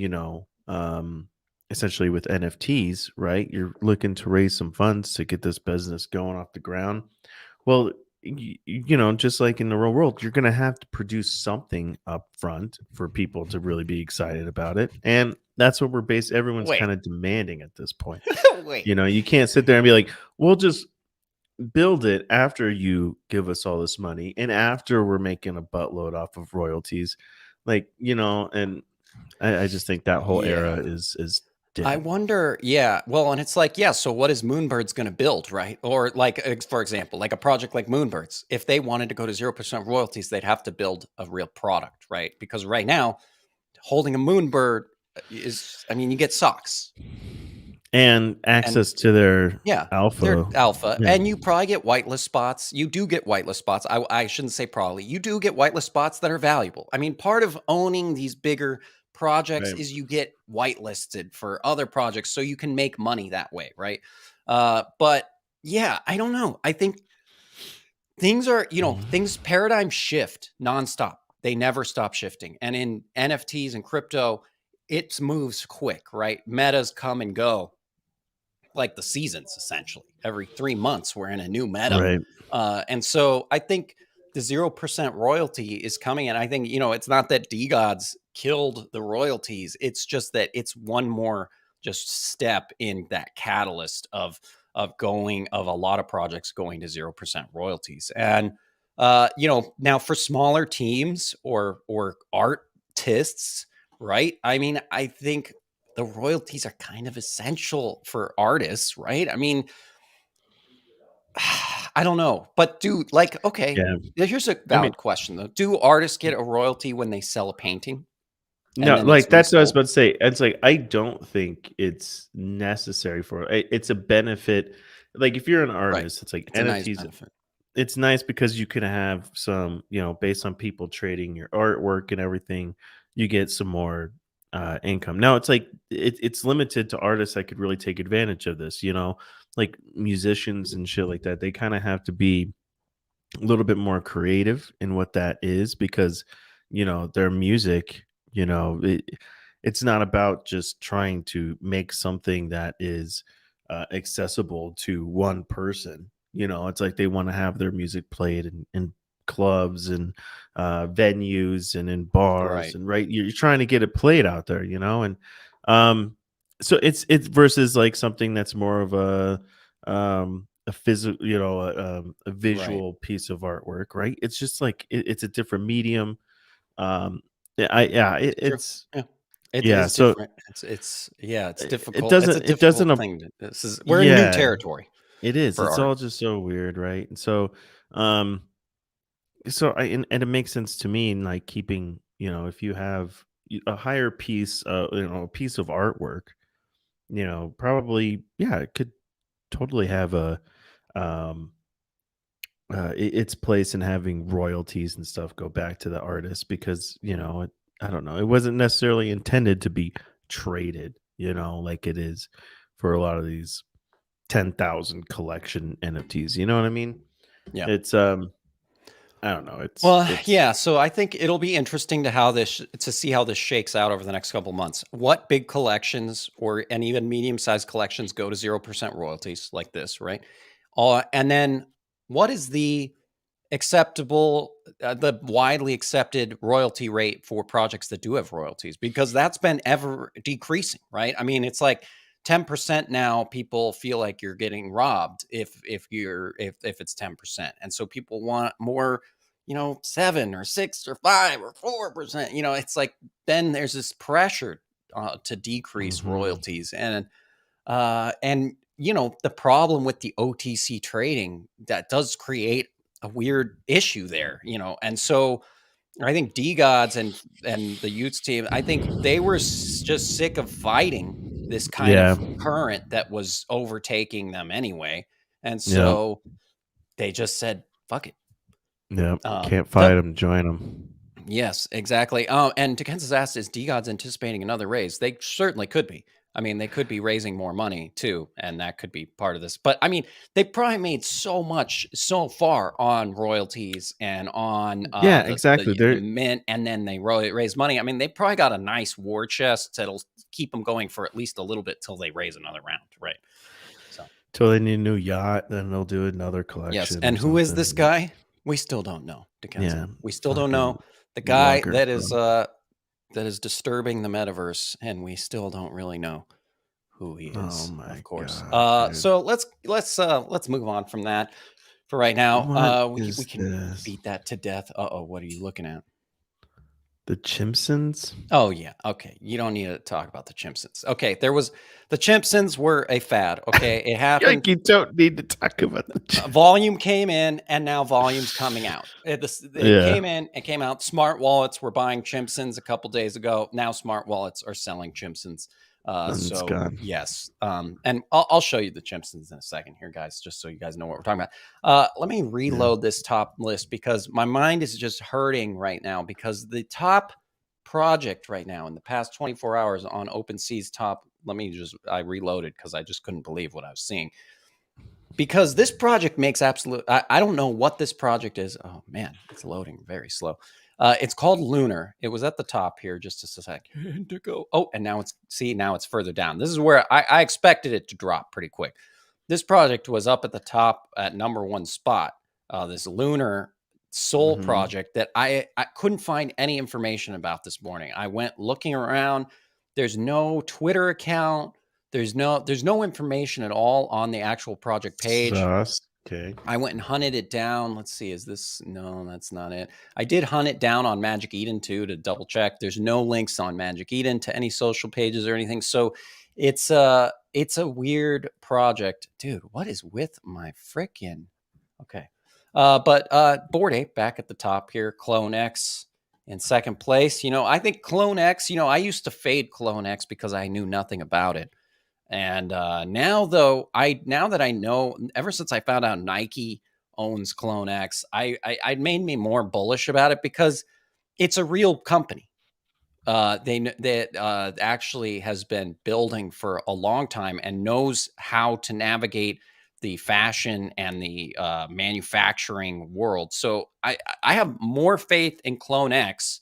essentially with NFTs, right? You're looking to raise some funds to get this business going off the ground. Well, just like in the real world, you're going to have to produce something up front for people to really be excited about it. And that's what everyone's kind of demanding at this point. You can't sit there and be like, we'll just build it after you give us all this money and after we're making a buttload off of royalties. And I just think that whole era is dead.
I wonder, well, and it's so what is Moonbirds going to build, right? Or for example, like a project like Moonbirds, if they wanted to go to 0% royalties, they'd have to build a real product, right? Because right now, holding a Moonbird you get socks.
And access to their alpha.
And you probably get whitelist spots. You do get whitelist spots. I shouldn't say probably. You do get whitelist spots that are valuable. I mean, part of owning these bigger projects is you get whitelisted for other projects so you can make money that way, right? But I don't know. I think things are, things paradigm shift nonstop. They never stop shifting. And in NFTs and crypto, it moves quick, right? Metas come and go like the seasons, essentially. Every 3 months, we're in a new meta.
Right.
And so I think the 0% royalty is coming. And I think, it's not that DeGods killed the royalties. It's just that it's one more just step in that catalyst of a lot of projects going to 0% royalties. And, now for smaller teams or artists, right? I mean, I think the royalties are kind of essential for artists, right? I mean, I don't know, but dude, like, okay, here's a valid question though. Do artists get a royalty when they sell a painting?
No, like that's what I was about to say. It's like I don't think it's necessary for it. It's a benefit. Like if you're an artist, it's like
it's NFTs. A nice benefit.
It's nice because you can have some, based on people trading your artwork and everything, you get some more income. Now it's like it's limited to artists that could really take advantage of this. Like musicians and shit like that. They kind of have to be a little bit more creative in what that is because their music. It's not about just trying to make something that is accessible to one person. It's like they want to have their music played in clubs and venues and in bars, and you're trying to get it played out there, and so it's versus like something that's more of a physical, a visual piece of artwork, right? It's just like it's a different medium. It's
different. It's difficult.
It doesn't
thing. We're in new territory.
It is. It's all just so weird, right? And so, and it makes sense to me in like keeping, if you have a higher piece, a piece of artwork, probably, it could totally have a, its place in having royalties and stuff go back to the artist because I don't know, it wasn't necessarily intended to be traded like it is for a lot of these 10,000 collection NFTs, you know what I mean? It's I don't know.
So I think it'll be interesting to see how this shakes out over the next couple months. What big collections and even medium-sized collections go to 0% royalties like this, right? And then what is the widely accepted royalty rate for projects that do have royalties? Because that's been ever decreasing, right? I mean, it's like 10% now. People feel like you're getting robbed if it's 10%, and so people want more, 7 or 6 or 5 or 4%. It's like then there's this pressure to decrease royalties, and the problem with the OTC trading that does create a weird issue there, and so I think D-Gods and the Utes team, I think they were just sick of fighting this kind of current that was overtaking them anyway, and so they just said, "Fuck it."
Yeah, can't fight them, join them.
Yes, exactly. And to Kansas asked, is D-Gods anticipating another raise? They certainly could be. I mean, they could be raising more money too, and that could be part of this. But I mean, they probably made so much so far on royalties and on the mint, and then they raise money. I mean, they probably got a nice war chest that'll keep them going for at least a little bit till they raise another round, right? So
till they need a new yacht, then they'll do another collection.
Yes, and who is this guy? We still don't know. We still don't know the guy that is disturbing the metaverse, and we still don't really know who he is. Of course. So let's move on from that for right now. We can beat that to death. What are you looking at?
The Simpsons?
Oh yeah. Okay. You don't need to talk about the Simpsons. Okay. The Simpsons were a fad. Okay. It happened.
You don't need to talk about the
volume came in, and now volume's coming out. It came in, it came out. Smart wallets were buying Simpsons a couple days ago. Now smart wallets are selling Simpsons. Yes. And I'll show you the Simpsons in a second here, guys, just so you guys know what we're talking about. Let me reload this top list because my mind is just hurting right now, because the top project right now in the past 24 hours on OpenSea's top, I reloaded because I just couldn't believe what I was seeing. Because this project makes I don't know what this project is. Oh man, it's loading very slow. It's called Lunar. It was at the top here just a second ago. Oh, and now it's further down. This is where I expected it to drop pretty quick. This project was up at the top at number 1 spot. This Lunar Soul project that I couldn't find any information about this morning. I went looking around. There's no Twitter account. There's no information at all on the actual project page.
Okay.
I went and hunted it down. Let's see. Is this? No, that's not it. I did hunt it down on Magic Eden too to double check. There's no links on Magic Eden to any social pages or anything. So it's a weird project. Dude, what is with my frickin'? Okay. But Bored Ape back at the top here. Clone X in second place. I think Clone X, I used to fade Clone X because I knew nothing about it. And now that I know, ever since I found out Nike owns Clone X, I made me more bullish about it because it's a real company. That actually has been building for a long time and knows how to navigate the fashion and the manufacturing world. So I have more faith in Clone X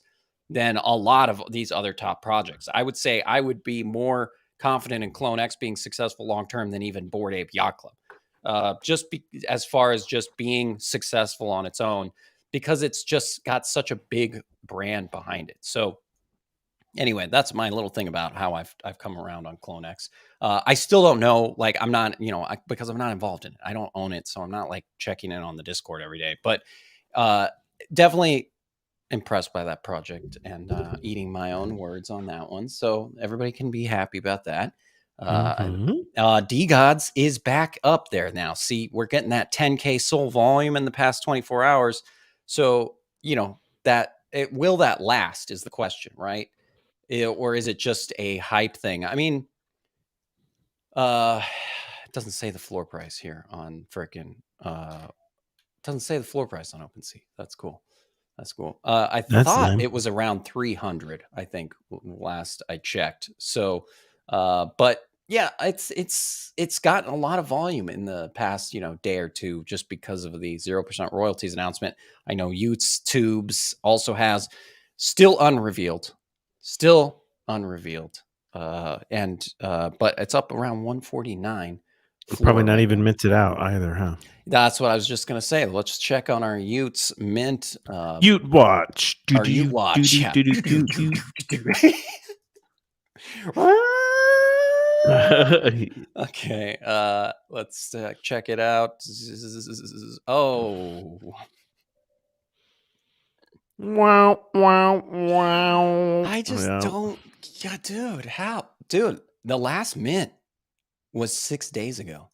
than a lot of these other top projects. I would say I would be more confident in Clone X being successful long term than even Bored Ape Yacht Club. As far as just being successful on its own, because it's just got such a big brand behind it. So anyway, that's my little thing about how I've come around on Clone X. I still don't know, like I'm not, because I'm not involved in it. I don't own it, so I'm not like checking in on the Discord every day. But definitely impressed by that project and eating my own words on that one. So everybody can be happy about that. DGods is back up there now. See, we're getting that 10K soul volume in the past 24 hours. So, that will that last is the question, right? Or is it just a hype thing? I mean, it doesn't say the floor price here on frickin'. It doesn't say the floor price on OpenSea. That's cool. I thought it was around 300. I think last I checked. So, but yeah, it's gotten a lot of volume in the past, day or two, just because of the 0% royalties announcement. I know YouTube's also has still unrevealed. But it's up around 149.
Probably not even minted out either, huh?
That's what I was just gonna say. Let's check on our Utes mint.
Ute watch.
Our Ute watch. Okay. Let's check it out. Oh.
Wow, wow, wow.
I just don't. Yeah, dude. How? Dude, the last mint was 6 days ago.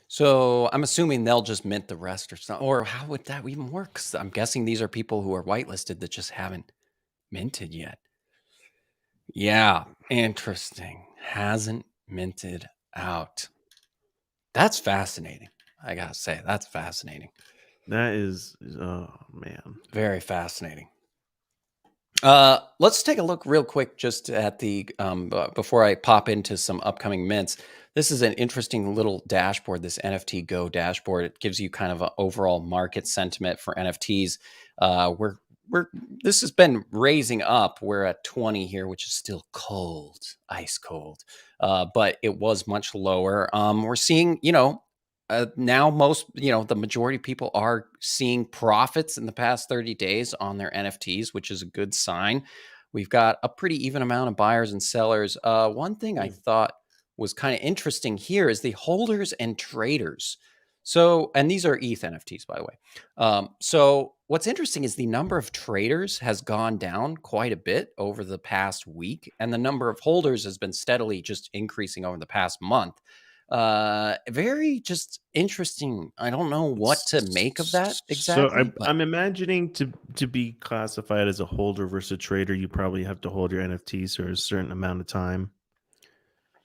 So I'm assuming they'll just mint the rest or something. Or how would that even work? 'Cause I'm guessing these are people who are whitelisted that just haven't minted yet. Yeah, interesting. Hasn't minted out. That's fascinating. I gotta say, that's fascinating.
That is, oh man,
very fascinating. Let's take a look real quick just at the before I pop into some upcoming mints. This is an interesting little dashboard, this NFT Go dashboard. It gives you kind of an overall market sentiment for NFTs. This has been raising up. We're at 20 here, which is still cold, ice cold. But it was much lower. We're seeing, now the majority of people are seeing profits in the past 30 days on their NFTs, which is a good sign. We've got a pretty even amount of buyers and sellers. One thing I thought was kind of interesting here is the holders and traders. So, and these are ETH NFTs, by the way. So what's interesting is the number of traders has gone down quite a bit over the past week, and the number of holders has been steadily just increasing over the past month. Very just interesting. I don't know what to make of that exactly.
So I'm imagining to be classified as a holder versus a trader, you probably have to hold your NFTs for a certain amount of time.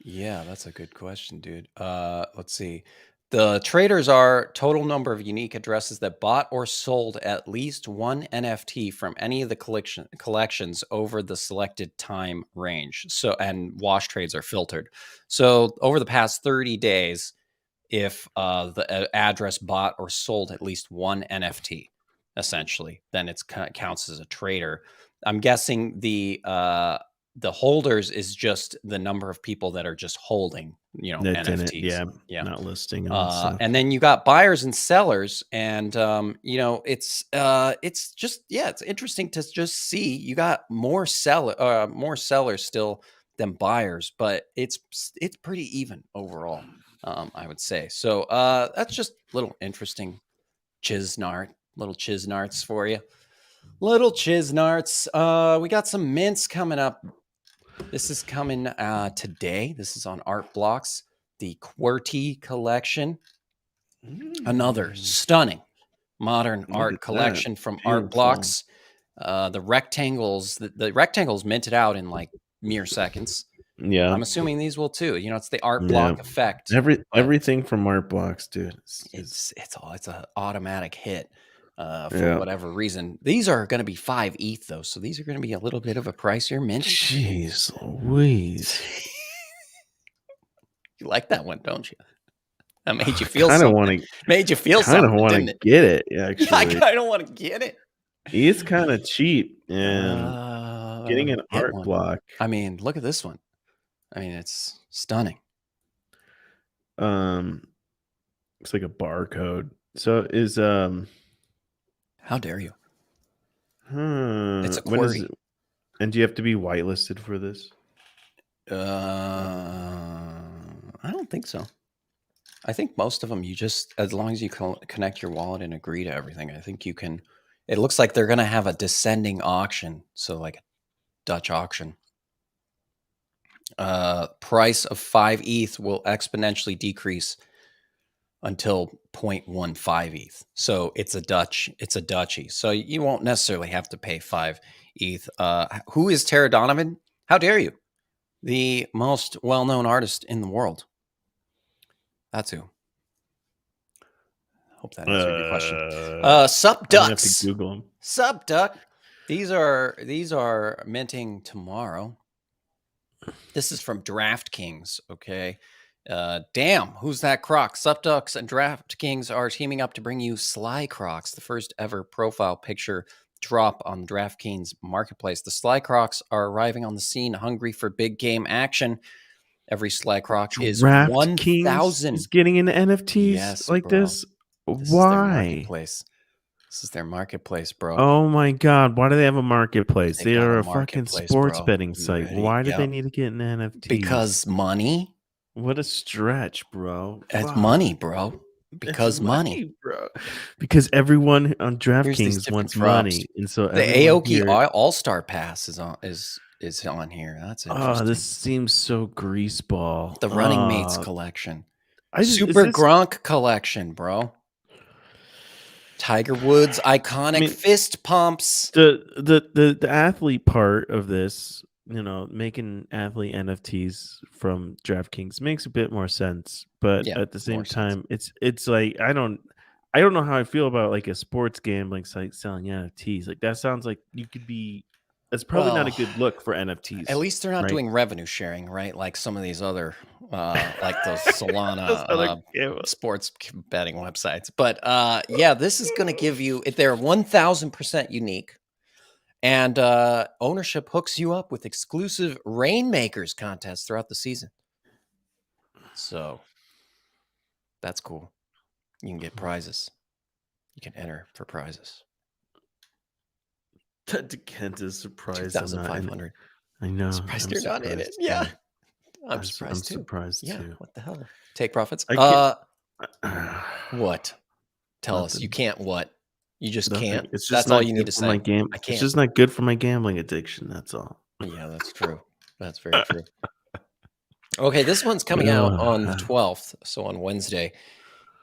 Yeah, that's a good question, dude. Let's see. The traders are total number of unique addresses that bought or sold at least one NFT from any of the collections over the selected time range. So, and wash trades are filtered. So over the past 30 days, if the address bought or sold at least one NFT, essentially, then it counts as a trader. I'm guessing the holders is just the number of people that are just holding, NFTs.
Yeah, not listing.
And then you got buyers and sellers, and it's just it's interesting to just see you got more sellers still them buyers, but it's pretty even overall, I would say. So that's just a little interesting little chiznarts for you. Little chiznarts. We got some mints coming up. This is coming today. This is on Artblocks, the QWERTY collection. Another stunning modern art collection from Artblocks. The rectangles minted out in like mere seconds.
Yeah,
I'm assuming these will too. You know, it's the art block effect.
Everything from Artblocks, dude.
It's an automatic hit for whatever reason. These are going to be 5 ETH though, so these are going to be a little bit of a pricier mint.
Jeez Louise.
You like that one, don't you? That made you feel something. Made you feel something.
I kind of want to get it. Actually,
I kind of want to get it.
It's kind of cheap, and getting an art block.
I mean, look at this one. I mean, it's stunning.
It's like a barcode. So is
how dare you?
It's a QWERTY. And do you have to be whitelisted for this?
I don't think so. I think most of them, you just, as long as you connect your wallet and agree to everything, I think you can. It looks like they're going to have a descending auction. So like a Dutch auction. Price of 5 ETH will exponentially decrease until 0.15 ETH. So it's a Dutchie. So you won't necessarily have to pay 5 ETH. Who is Tara Donovan? How dare you? The most well-known artist in the world. That's who. Hope that answered your question. Sup Ducks.
Google them.
Sup Duck. These are minting tomorrow. This is from DraftKings. Okay. Damn, who's that croc? Sup Ducks and DraftKings are teaming up to bring you Sly Crocs, the first ever profile picture drop on the DraftKings marketplace. The Sly Crocs are arriving on the scene, hungry for big game action. Every Sly Croc is 1,000.
Is getting into NFTs this. Why?
This is their marketplace, bro.
Oh my god! Why do they have a marketplace? They are a fucking sports betting site. Why do they need to get into NFTs?
Because money.
What a stretch, bro.
That's money, bro. Because money,
bro. Because everyone on DraftKings wants money, and so
the Aoki All-Star Pass is on here. That's interesting.
Oh, this seems so greaseball.
The Running Mates collection, Super Gronk collection, bro. Tiger Woods iconic fist pumps.
The athlete part of this, you know, making athlete NFTs from DraftKings makes a bit more sense, but at the same time, it's like I don't know how I feel about like a sports gambling site selling NFTs. Like that sounds like you could be. That's probably not a good look for NFTs.
At least they're not doing revenue sharing, right? Like some of these other, like those Solana sports betting websites. But this is going to give you, if they're 1,000% unique, and ownership hooks you up with exclusive Rainmakers contests throughout the season. So that's cool. You can get prizes. You can enter for prizes.
Kent is surprised.
2,500.
I know.
I'm surprised you're not in it. Yeah. I'm surprised too.
Yeah.
What the hell? Take profits. What? Tell us. You can't what? You just can't.
It's just
that's all you need to say.
My game. I can't. It's just not good for my gambling addiction. That's all.
Yeah, that's true. That's very true. Okay, this one's coming out on the 12th, so on Wednesday.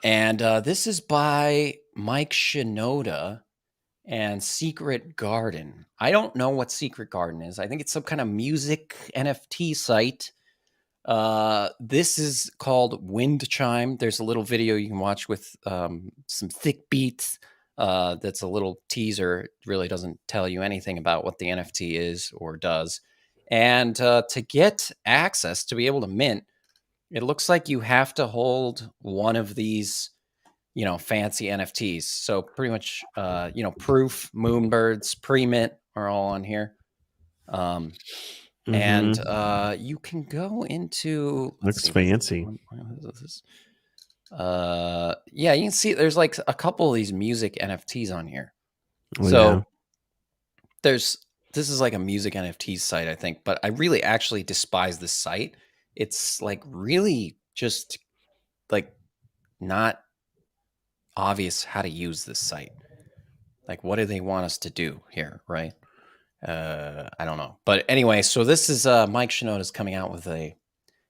And this is by Mike Shinoda and Secret Garden. I don't know what Secret Garden is. I think it's some kind of music NFT site. This is called Wind Chime. There's a little video you can watch with some thick beats. That's a little teaser. It really doesn't tell you anything about what the NFT is or does. And to get access, to be able to mint, it looks like you have to hold one of these, you know, fancy NFTs. So pretty much, you know, Proof, Moonbirds, Pre-Mint are all on here. And you can go into...
Looks fancy.
Yeah, you can see there's like a couple of these music NFTs on here.
Oh, so
there's this is like a music NFT site, I think, but I really actually despise this site. It's like really just like not obvious how to use this site. Like, what do they want us to do here, right? I don't know. But anyway, so this is Mike Shinoda is coming out with a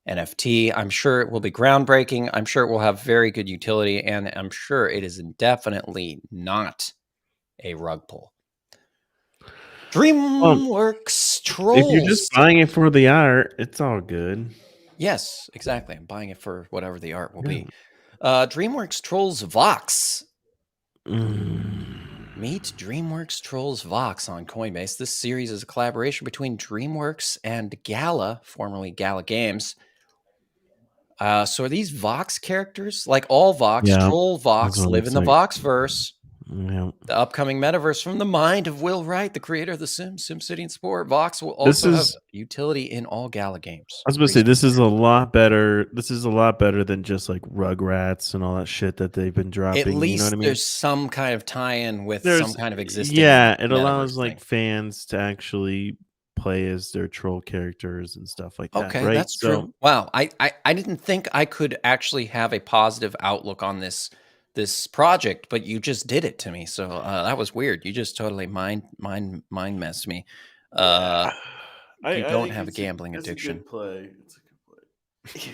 NFT. I'm sure it will be groundbreaking. I'm sure it will have very good utility, and I'm sure it is definitely not a rug pull. DreamWorks Trolls.
If you're just buying it for the art, it's all good.
Yes, exactly. I'm buying it for whatever the art will be. DreamWorks Trolls Vox. Meet DreamWorks Trolls Vox on Coinbase. This series is a collaboration between DreamWorks and Gala, formerly Gala Games. So are these Vox characters? Like all Vox, Troll Vox live in the Voxverse. Yeah. The upcoming metaverse from the mind of Will Wright, the creator of The Sims, SimCity, and Sport. Vox will also have utility in all Gala games.
I was going to say, this is a lot better. This is a lot better than just like Rugrats and all that shit that they've been dropping.
At least
you know what I mean?
There's some kind of tie-in with some kind of existing.
Yeah, it allows like fans to actually play as their troll characters and stuff like that.
Okay,
right?
that's true. Wow, I didn't think I could actually have a positive outlook on this project, but you just did it to me. So that was weird. You just totally mind messed me. You don't have a gambling addiction.
It's a good play. It's a good play.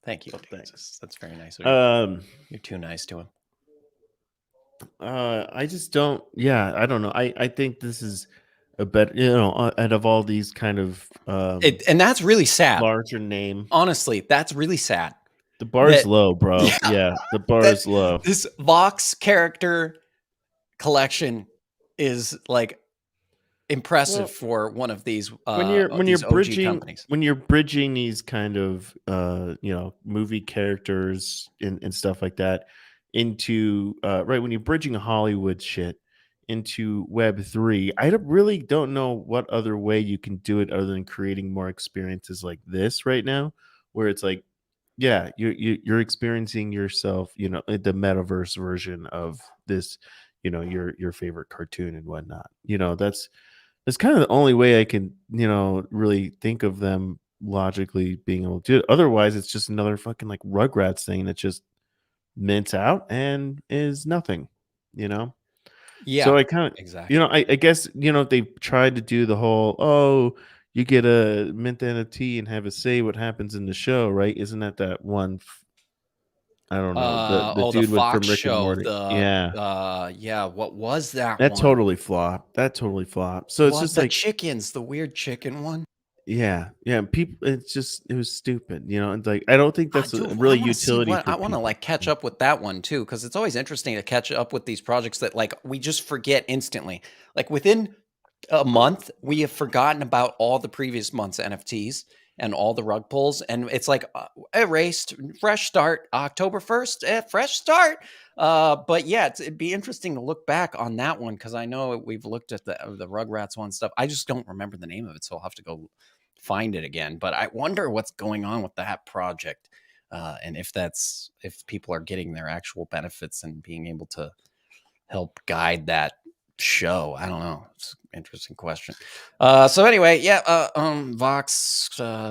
Thank you.
Oh, thanks.
That's very nice of you. You're too nice to him.
I just don't. Yeah, I don't know. I think this is a better, out of all these kind of
and that's really sad.
Larger name.
Honestly, that's really sad.
The bar's low, bro. Yeah, the bar's low.
This Vox character collection is like impressive for one of these
when you're bridging
companies.
When you're bridging these kind of movie characters and stuff like that into when you're bridging Hollywood shit into Web3, I really don't know what other way you can do it other than creating more experiences like this right now, where it's like, yeah, you're experiencing yourself, the metaverse version of this, your favorite cartoon and whatnot. That's kind of the only way I can, really think of them logically being able to do it. Otherwise, it's just another fucking like Rugrats thing that just mints out and is nothing,
Yeah.
So I kind of
exactly.
I guess they've tried to do the whole you get a mint NFT and have a say what happens in the show, right? Isn't that one? I don't know. The dude
the Fox
from Rick
show.
and Morty.
Yeah. What was that?
That
one?
totally flopped. So it's just
the
like
chickens, the weird chicken one.
Yeah. People. It was stupid. And like I don't think that's a really utility.
I want to like catch up with that one too, because it's always interesting to catch up with these projects that like we just forget instantly. Like within a month, we have forgotten about all the previous month's NFTs and all the rug pulls, and it's like erased, fresh start, October 1st, fresh start. But yeah, it'd be interesting to look back on that one, because I know we've looked at the Rugrats one stuff. I just don't remember the name of it, so I'll have to go find it again. But I wonder what's going on with that project, and if people are getting their actual benefits and being able to help guide that show. I don't know. It's an interesting question. So anyway, Vox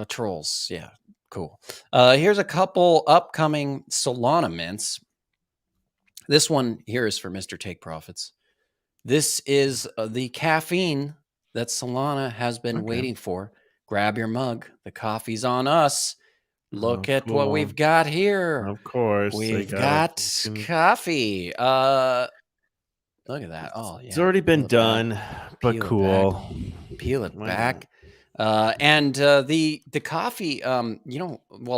trolls. Yeah, cool. Here's a couple upcoming Solana mints. This one here is for Mr. Take Profits. This is the caffeine that Solana has been waiting for. Grab your mug. The coffee's on us. Look at what we've got here.
Of course.
We've got coffee. Look at that. Oh, yeah.
It's already been done, but cool.
Peel it back. And the coffee,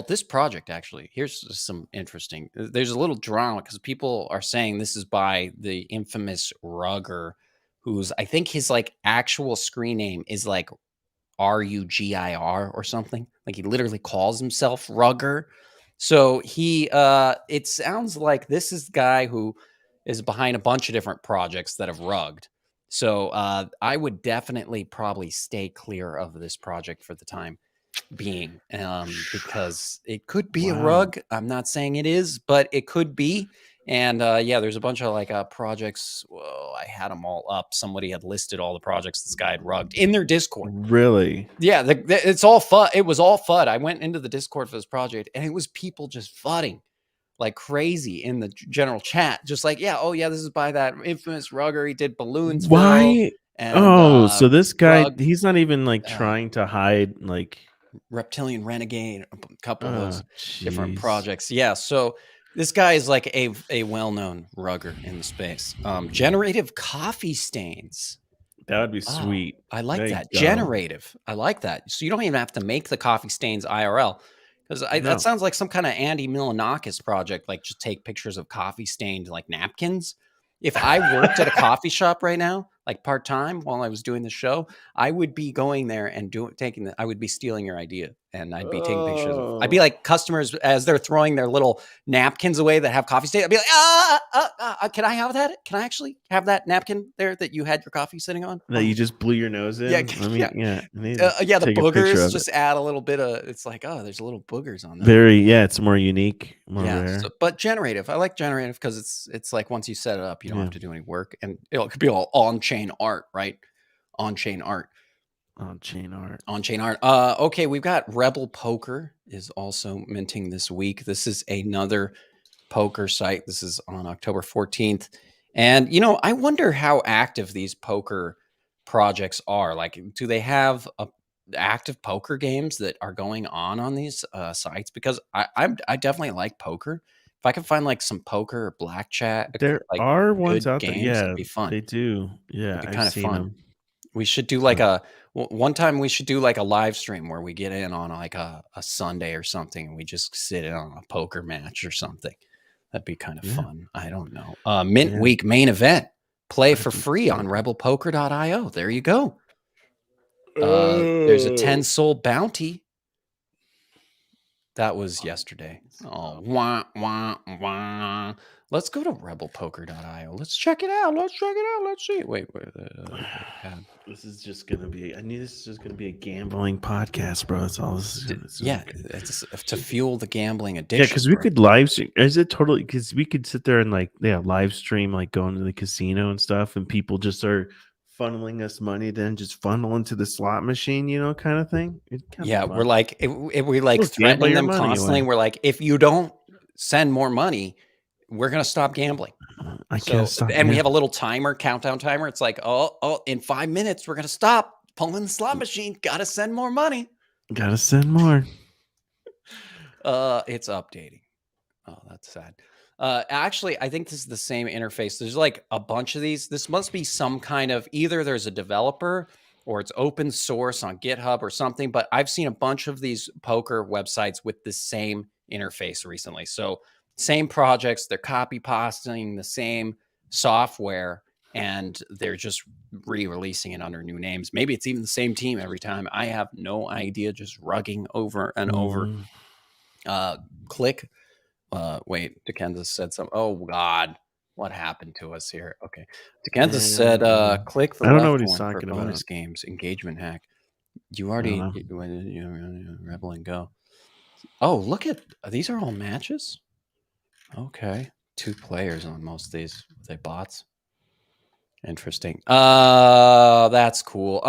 this project actually, here's some interesting, there's a little drama because people are saying this is by the infamous Rugger, who's, I think his like actual screen name is like RUGIR or something. Like he literally calls himself Rugger. So it sounds like this is the guy who is behind a bunch of different projects that have rugged. So I would definitely probably stay clear of this project for the time being, because it could be a rug. I'm not saying it is, but it could be. And there's a bunch of like projects. Whoa, I had them all up. Somebody had listed all the projects this guy had rugged in their Discord.
Really?
Yeah, it's all FUD. It was all FUD. I went into the Discord for this project, and it was people just FUDing like crazy in the general chat. Just like, this is by that infamous rugger. He did balloons.
Why?
And,
so this guy, he's not even like trying to hide like
Reptilian Renegade, a couple of those different projects. Yeah, so this guy is like a well-known rugger in the space. Generative coffee stains.
That would be sweet.
I like that. Generative. I like that. So you don't even have to make the coffee stains IRL. Because that sounds like some kind of Andy Milonakis project, like just take pictures of coffee stained like napkins. If I worked at a coffee shop right now, like part-time while I was doing the show, I would be going there and I would be stealing your idea, and I'd be taking pictures of, I'd be like customers as they're throwing their little napkins away that have coffee stain. I'd be like, can I have that? Can I actually have that napkin there that you had your coffee sitting on?
That you just blew your nose in?
The boogers just add a little bit of, it's like, there's a little boogers on that.
It's more unique, more rare.
But generative, I like generative because it's like once you set it up, you don't have to do any work, and it could be all on-chain art, right? On-chain art. Okay, we've got Rebel Poker is also minting this week. This is another poker site. This is on October 14th. And, I wonder how active these poker projects are. Like, do they have active poker games that are going on these sites? Because I definitely like poker. If I can find like some poker or blackjack,
there
like,
are ones out there.
Yeah, it'd be fun.
They do. Yeah,
it'd be kind of fun. We should do like one time we should do like a live stream where we get in on like a Sunday or something, and we just sit in on a poker match or something. That'd be kind of fun. I don't know. Mint Week main event. Play for free on rebelpoker.io. There you go. There's a 10 soul bounty. That was yesterday. Oh, wah, wah, wah. Let's go to rebelpoker.io. Let's check it out. Let's see. Wait.
This is just going to be, this is just going to be a gambling podcast, bro. That's all this is.
It's to fuel the gambling addiction.
Yeah, because we could live stream. Is it totally, because we could sit there and like, live stream, like going to the casino and stuff, and people just are funneling us money, then just funnel into the slot machine, kind of thing.
We're like, if we like threatening them constantly. We're like, if you don't send more money, we're gonna stop gambling. We have a little countdown timer. It's like, in 5 minutes we're gonna stop pulling the slot machine. Gotta send more money.
Gotta send more.
It's updating. Oh, that's sad. Actually, I think this is the same interface. There's like a bunch of these. This must be some kind of, either there's a developer or it's open source on GitHub or something, but I've seen a bunch of these poker websites with the same interface recently. So same projects, they're copy pasting the same software, and they're just re-releasing it under new names. Maybe it's even the same team every time. I have no idea, just rugging over and over. Click. Wait, Dickenza said something. Oh God, what happened to us here? Okay, Dickenza said, "Click the left one for bonus games engagement hack." You already Rebel and go. Oh, look at these are all matches. Okay, 2 players on most of these. Are they bots? Interesting. That's cool.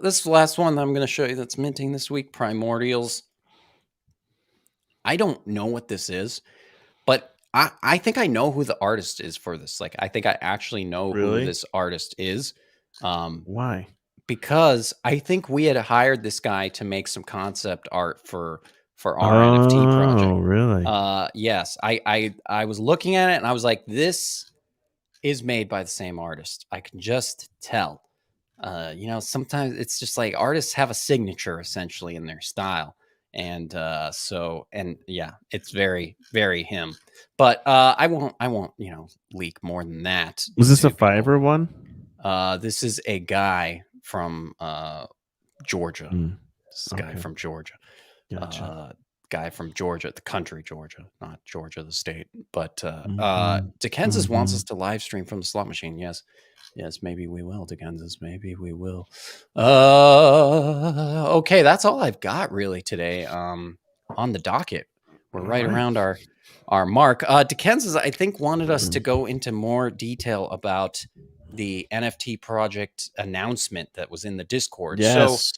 This last one I'm going to show you that's minting this week. Primordials. I don't know what this is, but I think I know who the artist is for this. Like, I think I actually know who this artist is.
Why?
Because I think we had hired this guy to make some concept art for our NFT project.
Oh, really?
Yes. I was looking at it and I was like, this is made by the same artist. I can just tell. Sometimes it's just like artists have a signature essentially in their style. And it's very, very him. But I won't, leak more than that.
Was this a Fiverr one?
This is a guy from Georgia. This is a guy from Georgia.
Gotcha.
Guy from Georgia, the country Georgia, not Georgia the state. But Dickensis wants us to live stream from the slot machine. Yes, maybe we will, Dickensis. Maybe we will. Okay, that's all I've got really today. On the docket, we're right around our our mark. Dickensis, I think, wanted us to go into more detail about the NFT project announcement that was in the Discord.
Yes.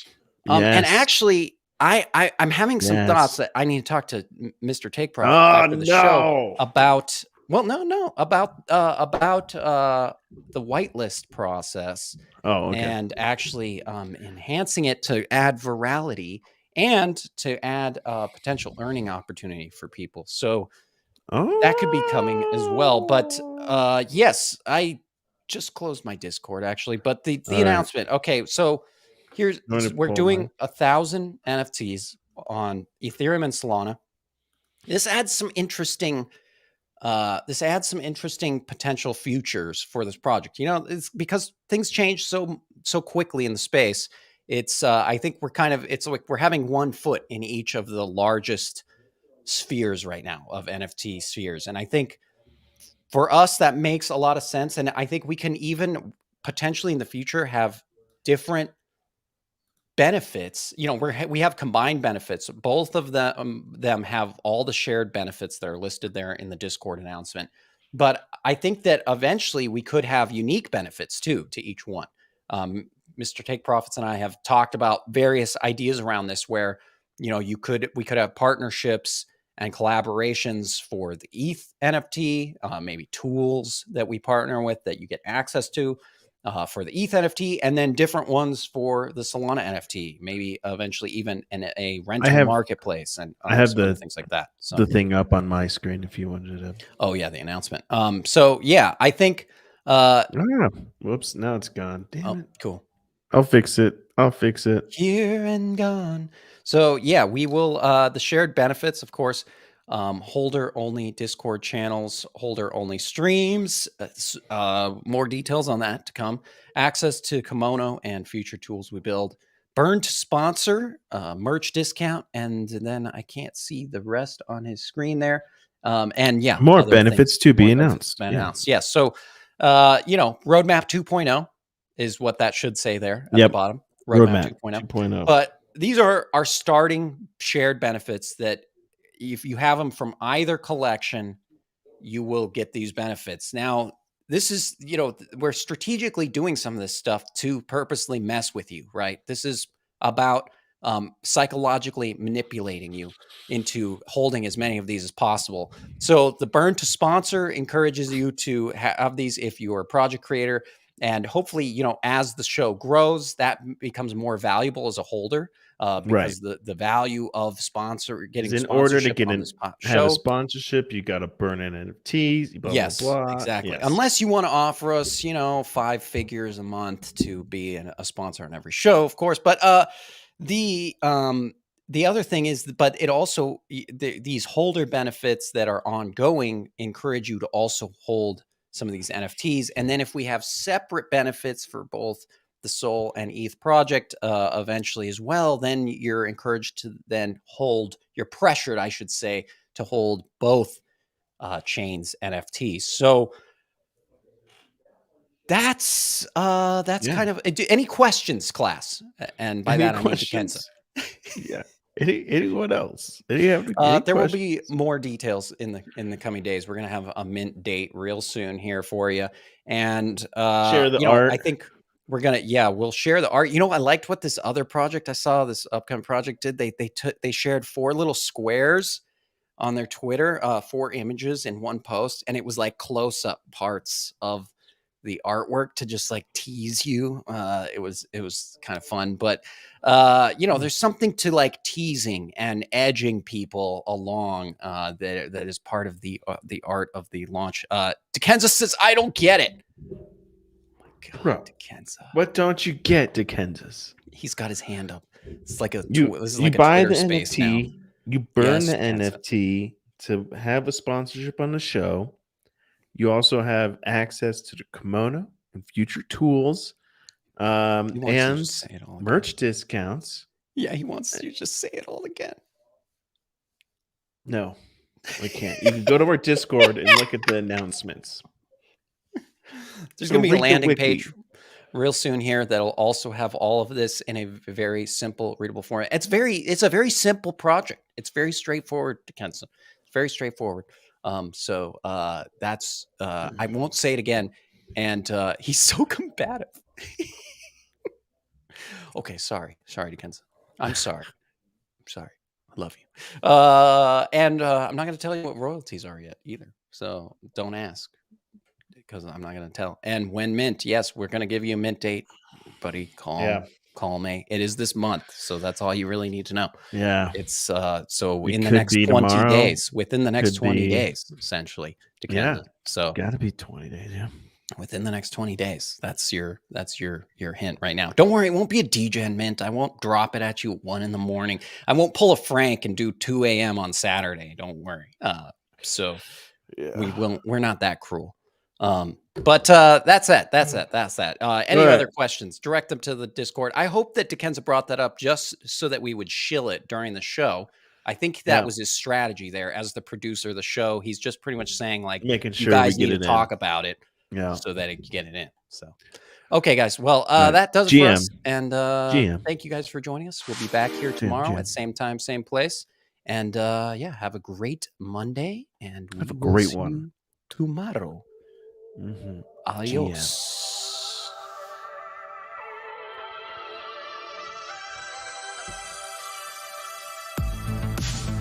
So, and actually, I'm having some thoughts that I need to talk to Mr. Take Profit after the show about. Well, no, about the whitelist process.
Oh, okay.
And actually enhancing it to add virality and to add potential earning opportunity for people. So that could be coming as well. But yes, I just closed my Discord actually. But the announcement. Okay, so we're doing 1,000 NFTs on Ethereum and Solana. This adds some interesting potential futures for this project. You know, it's because things change so quickly in the space. It's I think it's like we're having one foot in each of the largest spheres right now of NFT spheres. And I think for us, that makes a lot of sense. And I think we can even potentially in the future have different benefits. You know, we have combined benefits. Both of them have all the shared benefits that are listed there in the Discord announcement. But I think that eventually we could have unique benefits too to each one. Mr. Take Profits and I have talked about various ideas around this where, you know, we could have partnerships and collaborations for the ETH NFT, maybe tools that we partner with that you get access to for the ETH NFT, and then different ones for the Solana NFT, maybe eventually even a rental marketplace and
I have
things like that. So
the thing up on my screen if you wanted to.
Oh yeah, the announcement. So yeah, I think.
Whoops! Now it's gone. Damn it.
Cool.
I'll fix it.
Here and gone. So yeah, we will. The shared benefits, of course. Holder only Discord channels, holder only streams, more details on that to come. Access to kimono and future tools we build. Burn to sponsor, merch discount, and then I can't see the rest on his screen there. And yeah,
more benefits to be announced.
Yes. So, roadmap 2.0 is what that should say there at the bottom. Roadmap 2.0. But these are our starting shared benefits that if you have them from either collection, you will get these benefits. Now, this is, we're strategically doing some of this stuff to purposely mess with you, right? This is about psychologically manipulating you into holding as many of these as possible. So the burn to sponsor encourages you to have these if you are a project creator. And hopefully, as the show grows, that becomes more valuable as a holder. Because the value of getting
in order to have a sponsorship, you got to burn in NFTs. Blah,
yes,
blah, blah.
Exactly. Yes. Unless you want to offer us, 5 figures a month to be a sponsor on every show, of course. But the other thing is, but it also these holder benefits that are ongoing encourage you to also hold some of these NFTs, and then if we have separate benefits for both the Sol and ETH project eventually as well, then you're encouraged to then you're pressured, I should say, to hold both chains NFTs. So that's kind of any questions, class? And by that I mean Kenza.
Yeah. Anyone else? Any
there will be more details in the coming days. We're gonna have a mint date real soon here for you, and
share the art.
I think we're gonna we'll share the art. I liked what this other project I saw, this upcoming project did. They shared 4 little squares on their Twitter, 4 images in one post, and it was like close up parts of the artwork to just like tease you. It was kind of fun, but there's something to like teasing and edging people along that is part of the art of the launch. Dickenza says, "I don't get it."
God, bro, Dickenza. What don't you get, Dickenza?
He's got his hand up. It's like
you buy the NFT, now. You burn the NFT to have a sponsorship on the show. You also have access to the kimono and future tools, and merch discounts.
Yeah, he wants you to just say it all again.
No, I can't. You can go to our Discord and look at the announcements.
There's going to be a landing page real soon here that'll also have all of this in a very simple, readable format. It's a very simple project. It's very straightforward, Dickenza. Very straightforward. So that's I won't say it again. And he's so combative. Okay, sorry, Decentraland. I'm sorry. I love you. And I'm not going to tell you what royalties are yet either. So don't ask, because I'm not going to tell. And when mint, yes, we're going to give you a mint date, buddy. Call me. It is this month, so that's all you really need to know.
Yeah,
it's so in the next 20 days, within the next 20 days, essentially.
Yeah,
so
gotta be 20 days. Yeah,
within the next 20 days. That's your hint right now. Don't worry, it won't be a degen mint. I won't drop it at you at 1 a.m. I won't pull a Frank and do 2 a.m. on Saturday. Don't worry. So we're not that cruel. But that's that. Any other questions? Direct them to the Discord. I hope that Decenza brought that up just so that we would shill it during the show. I think that was his strategy there as the producer of the show. He's just pretty much saying, like,
making sure
you guys need to talk about it, so that you get it in. So, okay, guys. Well, that does it for us. And thank you guys for joining us. We'll be back here tomorrow at same time, same place. And have a great Monday. And we
have a great one
you tomorrow. Adios.
GM.